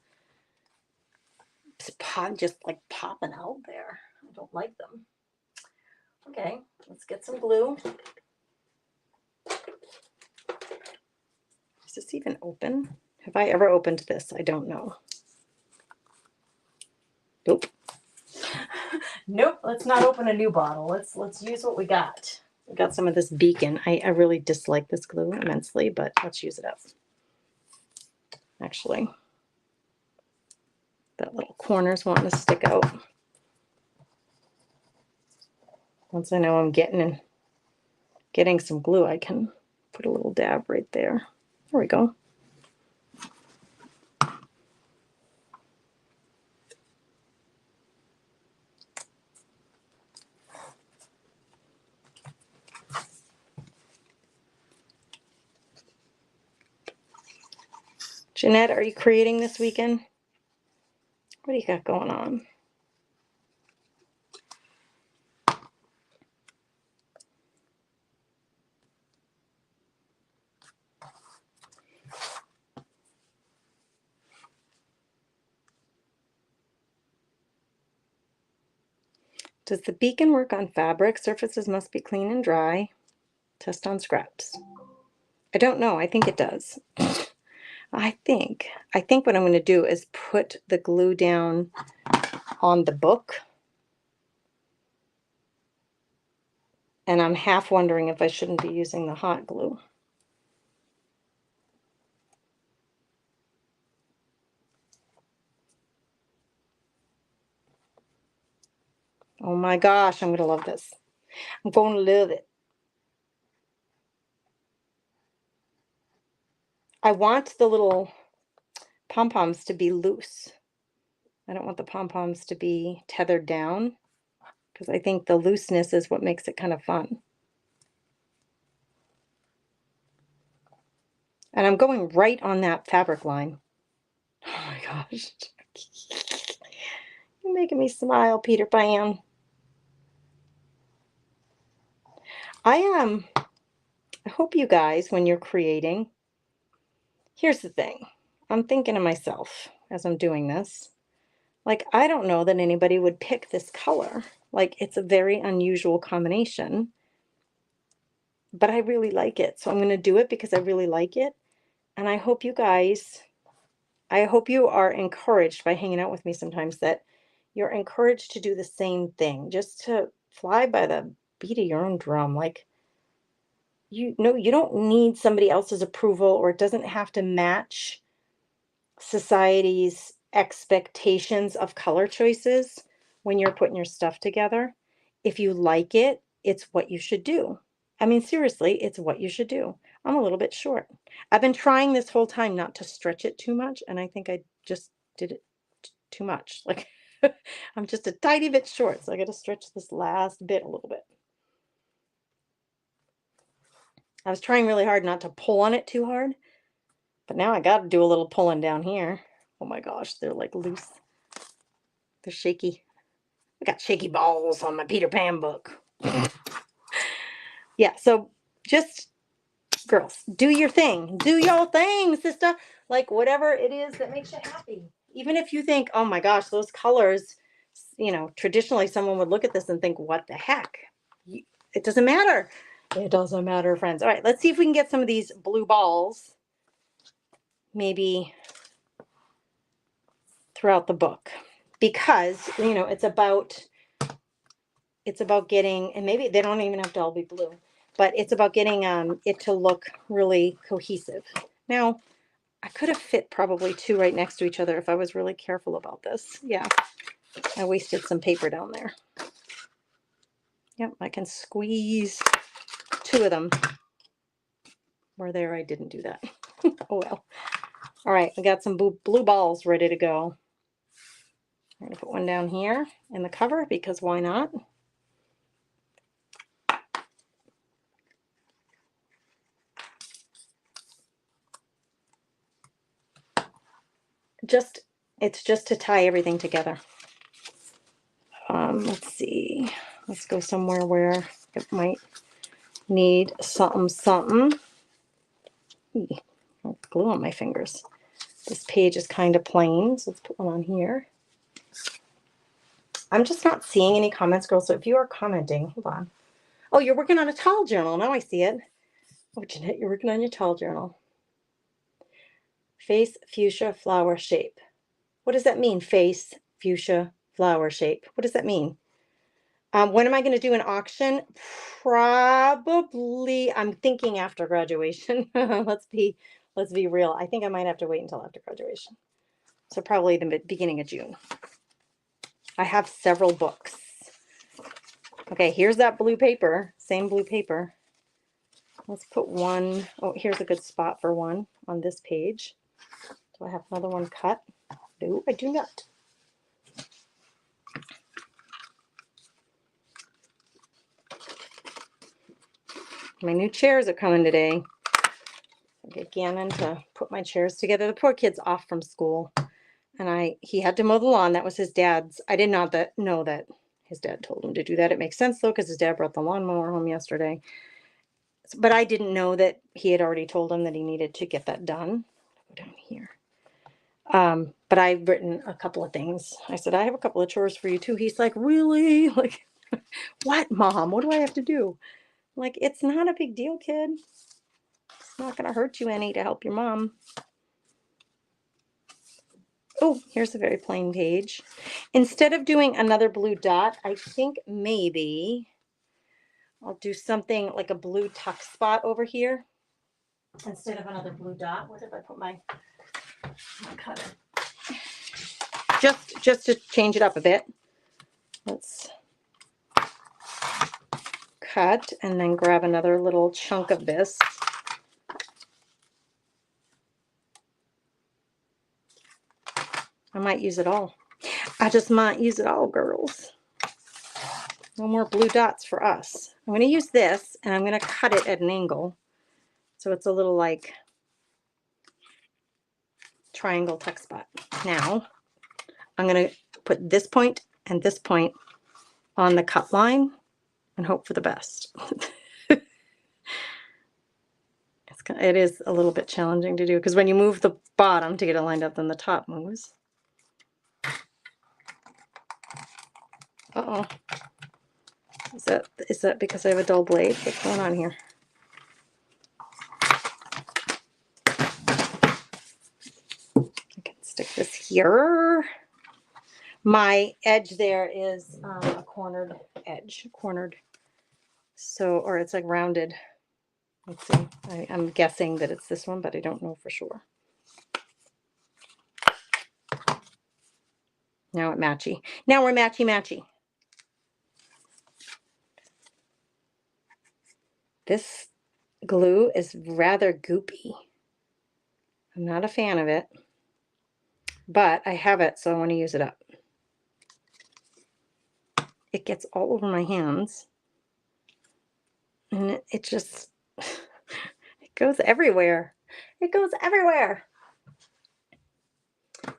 just like popping out there. I don't like them. Okay, let's get some glue. Is this even open? Have I ever opened this? I don't know. Nope. Nope, let's not open a new bottle. Let's use what we got. We got some of this Beacon. I really dislike this glue immensely, but let's use it up. Actually, that little corner's wanting to stick out. Once I know I'm getting some glue, I can put a little dab right there. There we go. Jeanette, are you creating this weekend? What do you got going on? Does the Beacon work on fabric? Surfaces must be clean and dry. Test on scraps. I don't know. I think it does. I think what I'm going to do is put the glue down on the book. And I'm half wondering if I shouldn't be using the hot glue. Oh my gosh, I'm going to love this. I'm going to love it. I want the little pom-poms to be loose. I don't want the pom-poms to be tethered down because I think the looseness is what makes it kind of fun. And I'm going right on that fabric line. Oh my gosh. You're making me smile, Peter Pan. I hope you guys, when you're creating, here's the thing. I'm thinking to myself as I'm doing this, like, I don't know that anybody would pick this color. Like, it's a very unusual combination, but I really like it. So I'm going to do it because I really like it. And I hope you guys, I hope you are encouraged by hanging out with me sometimes, that you're encouraged to do the same thing, just to fly by the beat of your own drum. Like, you don't need somebody else's approval, or it doesn't have to match society's expectations of color choices when you're putting your stuff together. If you like it, it's what you should do. I mean, seriously, it's what you should do. I'm a little bit short. I've been trying this whole time not to stretch it too much, and I think I just did it too much. Like, I'm just a tiny bit short, so I got to stretch this last bit a little bit. I was trying really hard not to pull on it too hard, but now I got to do a little pulling down here. Oh my gosh, they're like loose. They're shaky. I got shaky balls on my Peter Pan book. Yeah, so just girls, do your thing. Do your thing, sister. Like whatever it is that makes you happy. Even if you think, oh my gosh, those colors, traditionally someone would look at this and think, what the heck? It doesn't matter. It doesn't matter, friends. All right, let's see if we can get some of these blue balls maybe throughout the book, because it's about getting, and maybe they don't even have to all be blue, but it's about getting it to look really cohesive. Now, I could have fit probably two right next to each other if I was really careful about this. Yeah, I wasted some paper down there. Yep, I can squeeze two of them. Where there, I didn't do that. Oh well. All right, I got some blue balls ready to go. I'm going to put one down here in the cover because why not? It's just to tie everything together. Let's see. Let's go somewhere where it might need something. Glue on my fingers. This page is kind of plain, so let's put one on here. I'm just not seeing any comments, girls, so if you are commenting, hold on. Oh, you're working on a tall journal. Now I see it. Oh, Jeanette, you're working on your tall journal. Face fuchsia flower shape. What does that mean, face fuchsia flower shape? What does that mean? When am I going to do an auction? Probably, I'm thinking after graduation. Let's be real. I think I might have to wait until after graduation. So probably the beginning of June. I have several books. Okay, here's that blue paper, same blue paper. Let's put one. Oh, here's a good spot for one on this page. Do I have another one cut? No, I do not. My new chairs are coming today. I get Gannon to put my chairs together. The poor kid's off from school, and he had to mow the lawn. That was his dad's. I did not know that his dad told him to do that. It makes sense though, because his dad brought the lawnmower home yesterday. But I didn't know that he had already told him that he needed to get that done. Go down here. But I've written a couple of things. I said, I have a couple of chores for you too. He's like, really? Like, what, Mom? What do I have to do? I'm like, it's not a big deal, kid. It's not going to hurt you any to help your mom. Oh, here's a very plain page. Instead of doing another blue dot, I think maybe I'll do something like a blue tuck spot over here instead of another blue dot. Where did I put my cutter? Just to change it up a bit. Let's cut and then grab another little chunk of this. I might use it all. I just might use it all, girls. No more blue dots for us. I'm going to use this and I'm going to cut it at an angle. So it's a little like triangle tuck spot. Now I'm going to put this point and this point on the cut line and hope for the best. It is a little bit challenging to do because when you move the bottom to get it lined up, then the top moves. Uh-oh. Is that because I have a dull blade? What's going on here? I can stick this here. My edge there is a cornered edge, or it's like rounded. Let's see. I'm guessing that it's this one, but I don't know for sure. Now we're matchy. This glue is rather goopy. I'm not a fan of it, but I have it, so I want to use it up. it gets all over my hands. And it just, it goes everywhere. It goes everywhere.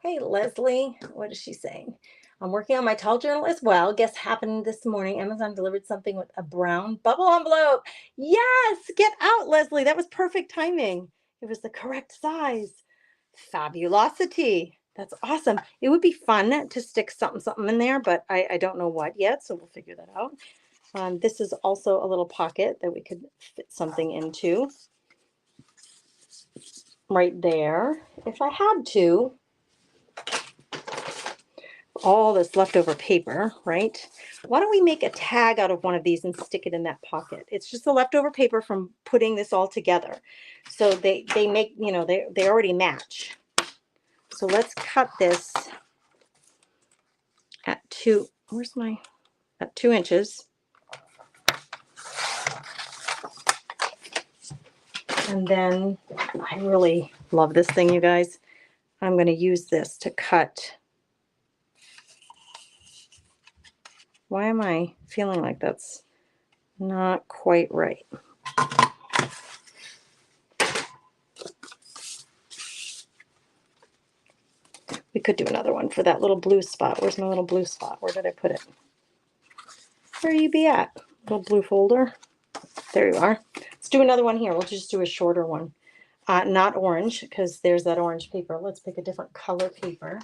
Hey, Leslie, what is she saying? I'm working on my tall journal as well. Guess happened this morning. Amazon delivered something with a brown bubble envelope. Yes, get out, Leslie. That was perfect timing. It was the correct size. Fabulosity. That's awesome. It would be fun to stick something in there, but I don't know what yet, so we'll figure that out. This is also a little pocket that we could fit something into right there if I had to. All this leftover paper, right? Why don't we make a tag out of one of these and stick it in that pocket? It's just the leftover paper from putting this all together. So they make, you know, they already match. So let's cut this at at 2 inches. And then I really love this thing, you guys. I'm going to use this to cut. Why am I feeling like that's not quite right? We could do another one for that little blue spot. Where's my little blue spot? Where did I put it? Where you be at? Little blue folder. There you are. Let's do another one here. We'll just do a shorter one. Not orange, because there's that orange paper. Let's pick a different color paper.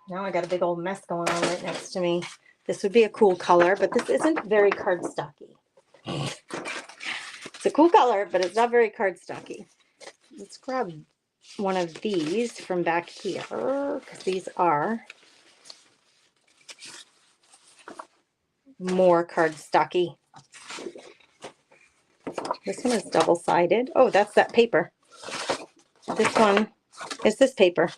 Now I got a big old mess going on right next to me. This would be a cool color, but this isn't very cardstocky. It's a cool color, but it's not very cardstocky. Let's grab one of these from back here, because these are more cardstocky. This one is double-sided. Oh, that's that paper. This one is this paper.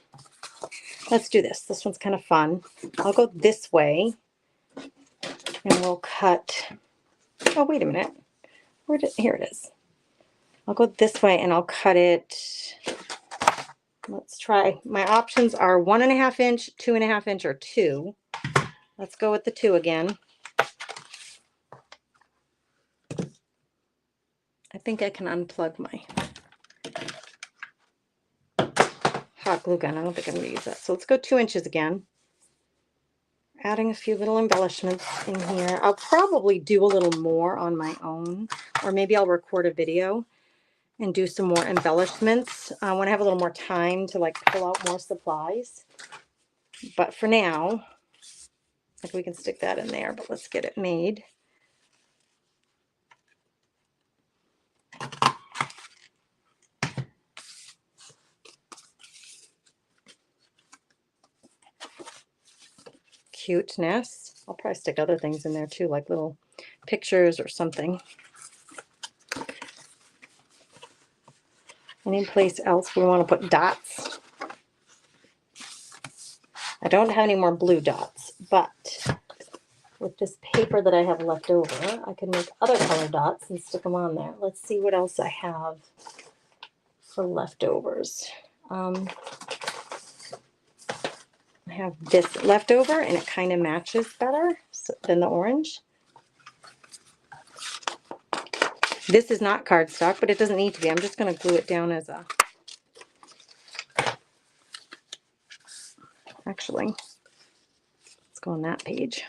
Let's do this. This one's kind of fun. I'll go this way, and we'll cut. Oh, wait a minute. Here it is. I'll go this way, and I'll cut it. Let's try. My options are 1.5 inch, 2.5 inch, or 2. Let's go with the 2 again. I think I can unplug my hot glue gun. I don't think I'm going to use that. So let's go 2 inches again. Adding a few little embellishments in here. I'll probably do a little more on my own, or maybe I'll record a video and do some more embellishments when I have a little more time to like pull out more supplies. But for now, I think we can stick that in there, but let's get it made. Cuteness. I'll probably stick other things in there too, like little pictures or something. Any place else we want to put dots? I don't have any more blue dots, but with this paper that I have left over, I can make other color dots and stick them on there. Let's see what else I have for leftovers. I have this leftover, and it kind of matches better than the orange. This is not cardstock, but it doesn't need to be. I'm just going to glue it down as a... Actually, let's go on that page.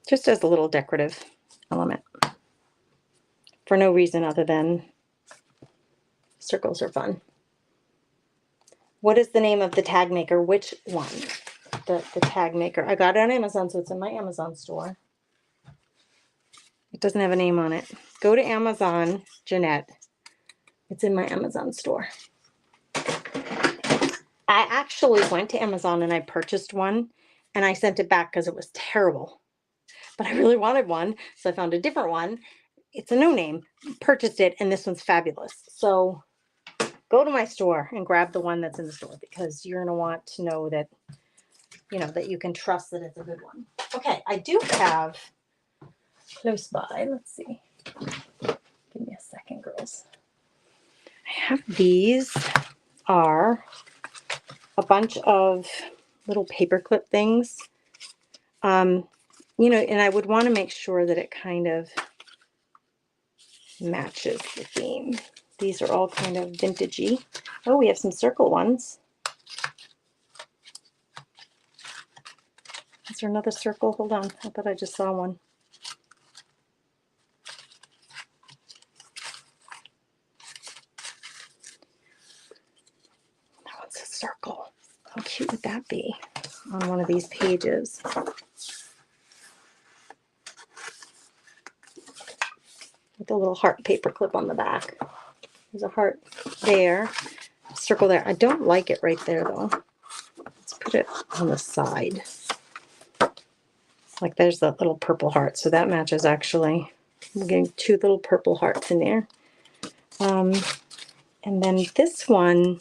Just as a little decorative element. For no reason other than circles are fun. What is the name of the tag maker? Which one? The tag maker. I got it on Amazon, so it's in my Amazon store. It doesn't have a name on it. Go to Amazon, Jeanette. It's in my Amazon store. I actually went to Amazon and I purchased one, and I sent it back because it was terrible. But I really wanted one, so I found a different one. It's a no-name. Purchased it, and this one's fabulous. So go to my store and grab the one that's in the store, because you're going to want to know that, you know, that you can trust that it's a good one. Okay, I do have close by. Let's see. Give me a second, girls. I have these are a bunch of little paperclip things You know, and I would want to make sure that it kind of matches the theme. These are all kind of vintagey. Oh, we have some circle ones. Is there another circle? Hold on. I thought I just saw one. That one's a circle. How cute would that be on one of these pages? With a little heart paper clip on the back. There's a heart there, circle there. I don't like it right there though. Let's put it on the side. Like there's that little purple heart, so that matches actually. I'm getting two little purple hearts in there. And then this one,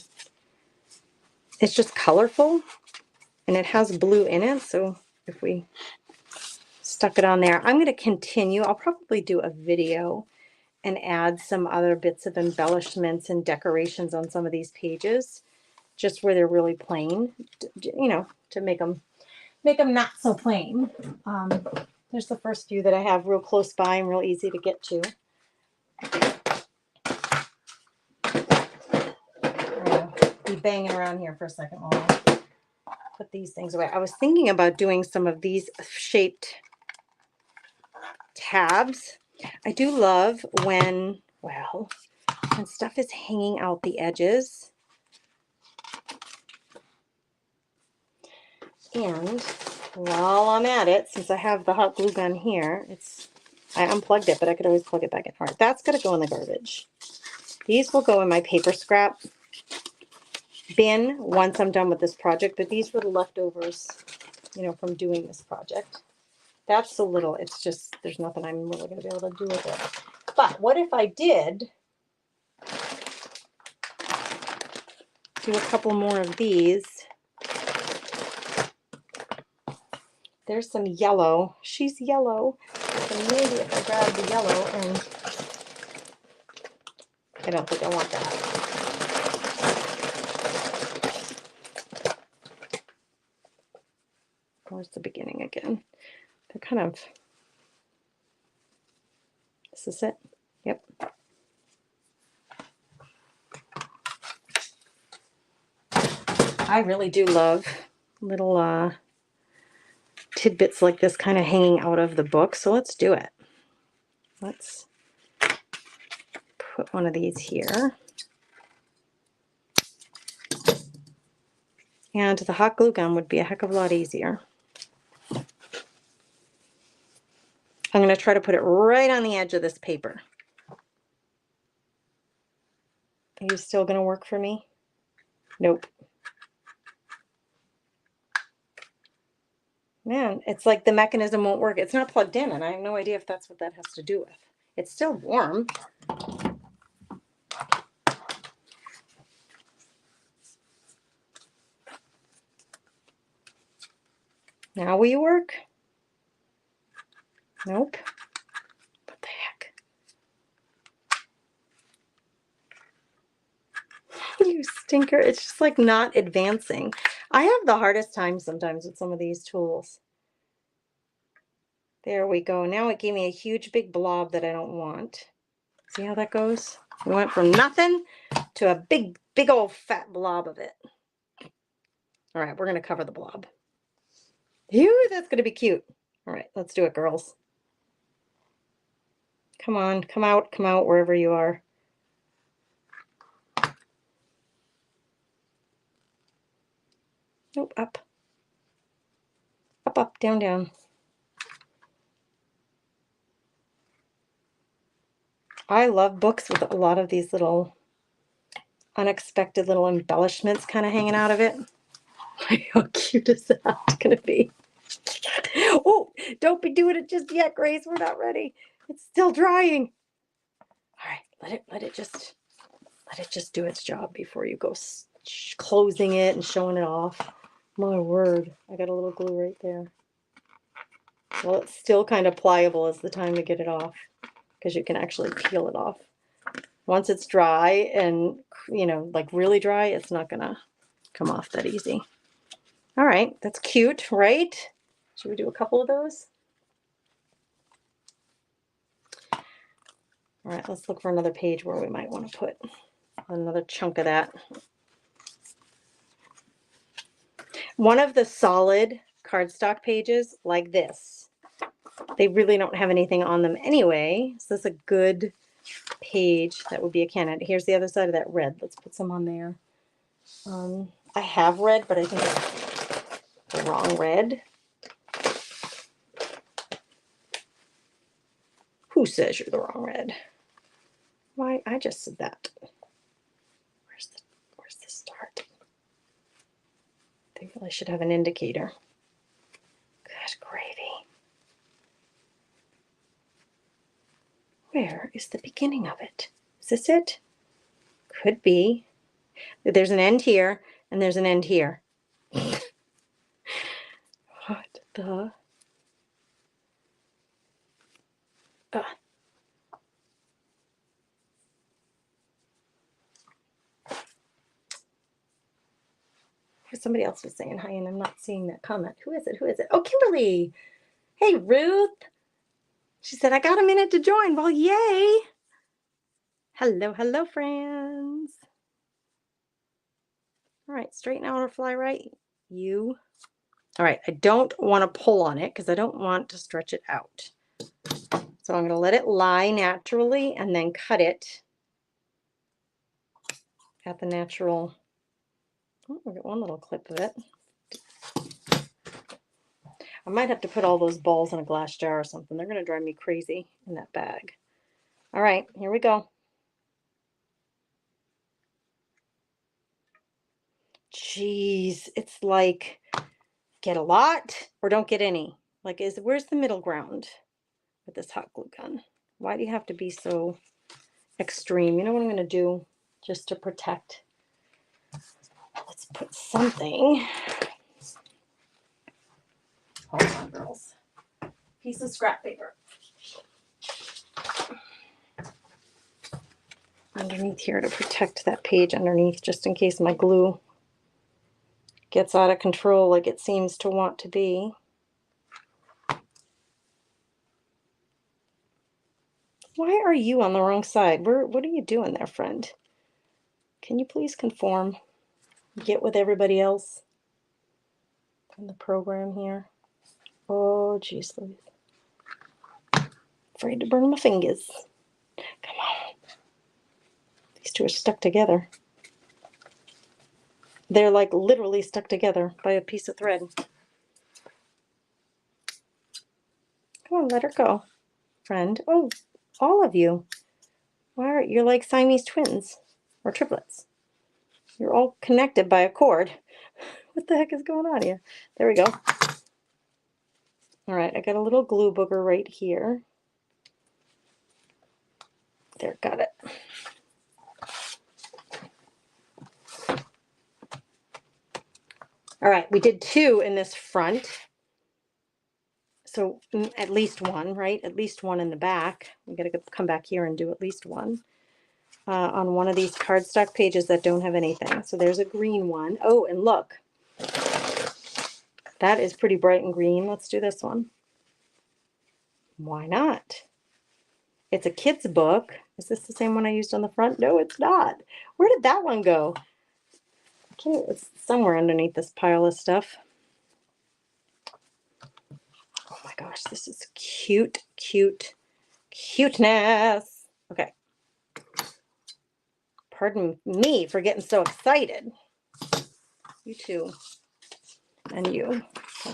it's just colorful and it has blue in it. So if we stuck it on there, I'm going to continue. I'll probably do a video and add some other bits of embellishments and decorations on some of these pages, just where they're really plain, you know, to make them not so plain. There's the first few that I have real close by and real easy to get to. I'm gonna be banging around here for a second while I put these things away. I was thinking about doing some of these shaped tabs. I do love when stuff is hanging out the edges. And while I'm at it, since I have the hot glue gun here, I unplugged it, but I could always plug it back in. All right, that's going to go in the garbage. These will go in my paper scrap bin once I'm done with this project, but these were the leftovers, you know, from doing this project. That's so little, it's just, there's nothing I'm really going to be able to do with it. But what if I did do a couple more of these? There's some yellow. She's yellow. So maybe if I grab the yellow, and I don't think I want that. Where's the beginning again? They're kind of, this is it. Yep. I really do love little tidbits like this kind of hanging out of the book. So let's do it. Let's put one of these here. And the hot glue gun would be a heck of a lot easier. I'm going to try to put it right on the edge of this paper. Are you still going to work for me? Nope. Man, it's like the mechanism won't work. It's not plugged in, and I have no idea if that's what that has to do with. It's still warm. Now will you work? Nope. What the heck? You stinker. It's just like not advancing. I have the hardest time sometimes with some of these tools. There we go. Now it gave me a huge big blob that I don't want. See how that goes? We went from nothing to a big old fat blob of it. All right, we're going to cover the blob. Ew, that's going to be cute. All right, let's do it, girls. Come on, come out wherever you are. Nope, up. Up, up, down, down. I love books with a lot of these little unexpected little embellishments kind of hanging out of it. How cute is that going to be? Oh, don't be doing it just yet, Grace. We're not ready. It's still drying. All right, let it just do its job before you go closing it and showing it off. My word, I got a little glue right there. Well, it's still kind of pliable. Is the time to get it off, because you can actually peel it off. Once it's dry and, you know, like really dry, it's not gonna come off that easy. All right, that's cute, right? Should we do a couple of those? All right, let's look for another page where we might want to put another chunk of that. One of the solid cardstock pages like this, they really don't have anything on them anyway. So that's a good page. That would be a candidate. Here's the other side of that red. Let's put some on there. I have red, but I think it's the wrong red. Who says you're the wrong red? Why, I just said that. Where's the start? They really should have an indicator. Good gravy. Where is the beginning of it? Is this it? Could be. There's an end here, and there's an end here. What the? Somebody else was saying hi, and I'm not seeing that comment. Who is it? Who is it? Oh, Kimberly. Hey, Ruth. She said, I got a minute to join. Well, yay. Hello, hello, friends. All right, straighten out or fly right. You. All right, I don't want to pull on it because I don't want to stretch it out. So I'm going to let it lie naturally and then cut it at the natural. Oh, I got one little clip of it. I might have to put all those balls in a glass jar or something. They're going to drive me crazy in that bag. All right, here we go. Jeez, it's like get a lot or don't get any. Like, where's the middle ground with this hot glue gun? Why do you have to be so extreme? You know what I'm going to do just to protect? Let's put something. Hold on, girls. Piece of scrap paper. Underneath here to protect that page underneath, just in case my glue gets out of control like it seems to want to be. Why are you on the wrong side? What are you doing there, friend? Can you please conform? Get with everybody else in the program here. Oh, geez, Louise. Afraid to burn my fingers. Come on. These two are stuck together. They're like literally stuck together by a piece of thread. Come on, let her go, friend. Oh, all of you. You're like Siamese twins or triplets. You're all connected by a cord. What the heck is going on here? There we go. All right, I got a little glue booger right here. There, got it. All right, we did two in this front. So at least one, right? At least one in the back. We got to come back here and do at least one on one of these cardstock pages that don't have anything. So there's a green one. Oh, and look. That is pretty bright and green. Let's do this one. Why not? It's a kid's book. Is this the same one I used on the front? No, it's not. Where did that one go? Okay, it's somewhere underneath this pile of stuff. Oh my gosh, this is cute, cute, cuteness. Okay. Pardon me for getting so excited. You too. And you.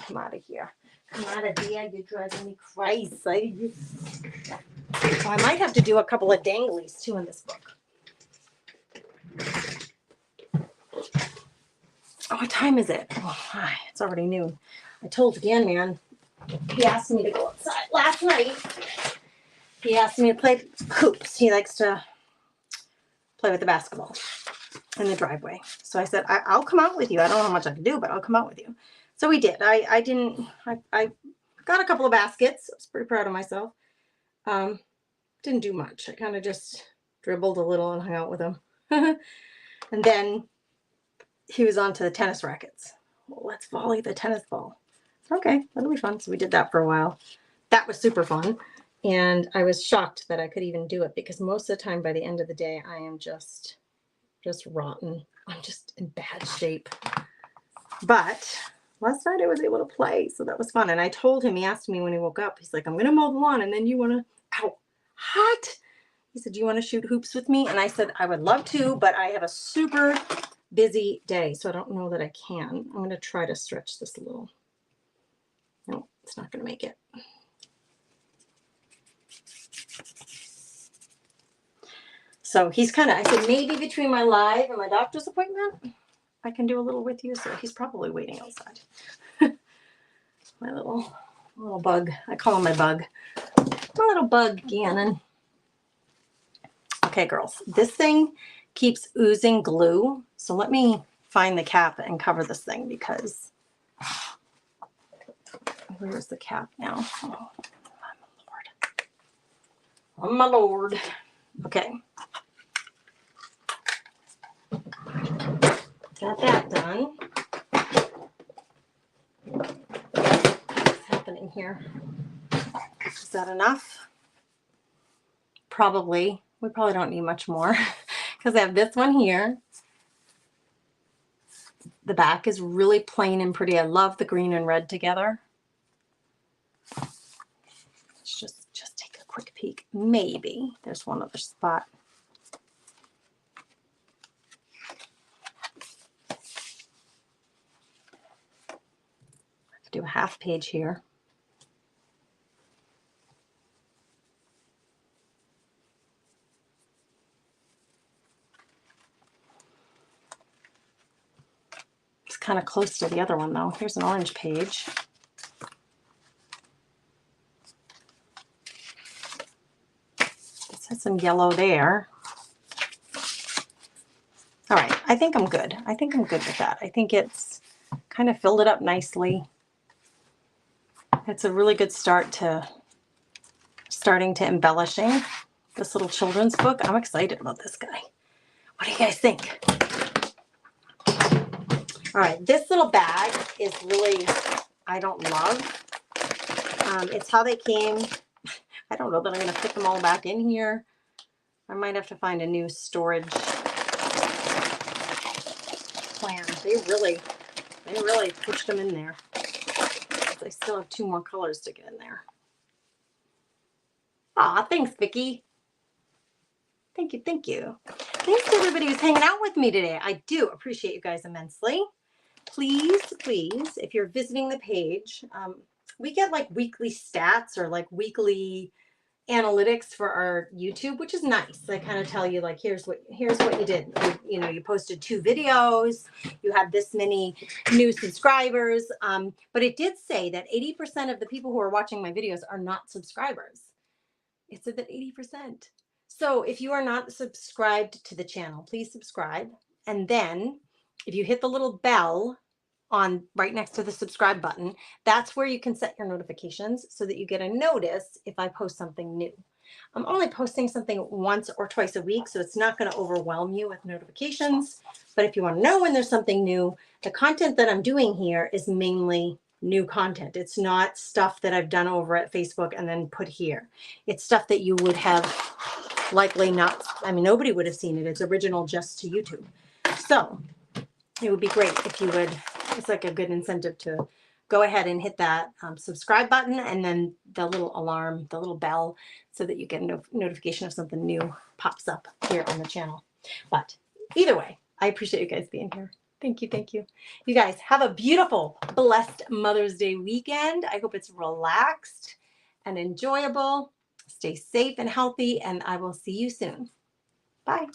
Come out of here. Come out of here. You're driving me crazy. So I might have to do a couple of danglies too in this book. Oh, what time is it? Oh, it's already noon. I told Dan, man, he asked me to go outside last night. He asked me to play hoops. He likes to play with the basketball in the driveway. So I said, I'll come out with you. I don't know how much I can do, but I'll come out with you. So we did. I got a couple of baskets. I was pretty proud of myself. Didn't do much. I kind of just dribbled a little and hung out with him. And then he was on to the tennis rackets. Well, let's volley the tennis ball. Okay, that'll be fun. So we did that for a while. That was super fun. And I was shocked that I could even do it because most of the time by the end of the day, I am just rotten. I'm just in bad shape. But last night I was able to play, so that was fun. And I told him, he asked me when he woke up, he's like, I'm going to mow the lawn and then you want to, ow, hot. He said, do you want to shoot hoops with me? And I said, I would love to, but I have a super busy day, so I don't know that I can. I'm going to try to stretch this a little. No, it's not going to make it. So he's kind of, I said, maybe between my live and my doctor's appointment, I can do a little with you. So he's probably waiting outside. My little bug. I call him my bug. My little bug, Gannon. Okay, girls, this thing keeps oozing glue. So let me find the cap and cover this thing because where's the cap now? Oh, my Lord. Oh, my Lord. Okay. Got that done. What's happening here? Is that enough? Probably. We probably don't need much more because I have this one here. The back is really plain and pretty. I love the green and red together. Let's just take a quick peek. Maybe there's one other spot. I could do a half page here. It's kind of close to the other one though. Here's an orange page. It has some yellow there. All right, I think I'm good. I think I'm good with that. I think it's kind of filled it up nicely. It's a really good start to starting to embellishing this little children's book. I'm excited about this guy. What do you guys think? All right, this little bag is really, I don't love. It's how they came. I don't know that I'm going to fit them all back in here. I might have to find a new storage plan. They really pushed them in there. I still have 2 more colors to get in there. Aw, thanks, Vicki. Thank you, thank you. Thanks to everybody who's hanging out with me today. I do appreciate you guys immensely. Please, if you're visiting the page, we get like weekly stats or like weekly analytics for our YouTube, which is nice. They kind of tell you like, here's what you did. You posted 2 videos, you had this many new subscribers. But it did say that 80% of the people who are watching my videos are not subscribers. It said that 80%. So if you are not subscribed to the channel, please subscribe. And then if you hit the little bell on right next to the subscribe button, that's where you can set your notifications so that you get a notice if I post something new. I'm only posting something once or twice a week, so it's not going to overwhelm you with notifications. But if you want to know when there's something new, the content that I'm doing here is mainly new content. It's not stuff that I've done over at Facebook and then put here. It's stuff that you would have likely not, I mean, nobody would have seen it. It's original just to YouTube. So it would be great if you would, it's like a good incentive to go ahead and hit that subscribe button and then the little alarm, the little bell, so that you get a notification if something new pops up here on the channel. But either way, I appreciate you guys being here. Thank you. Thank you. You guys have a beautiful, blessed Mother's Day weekend. I hope it's relaxed and enjoyable. Stay safe and healthy, and I will see you soon. Bye.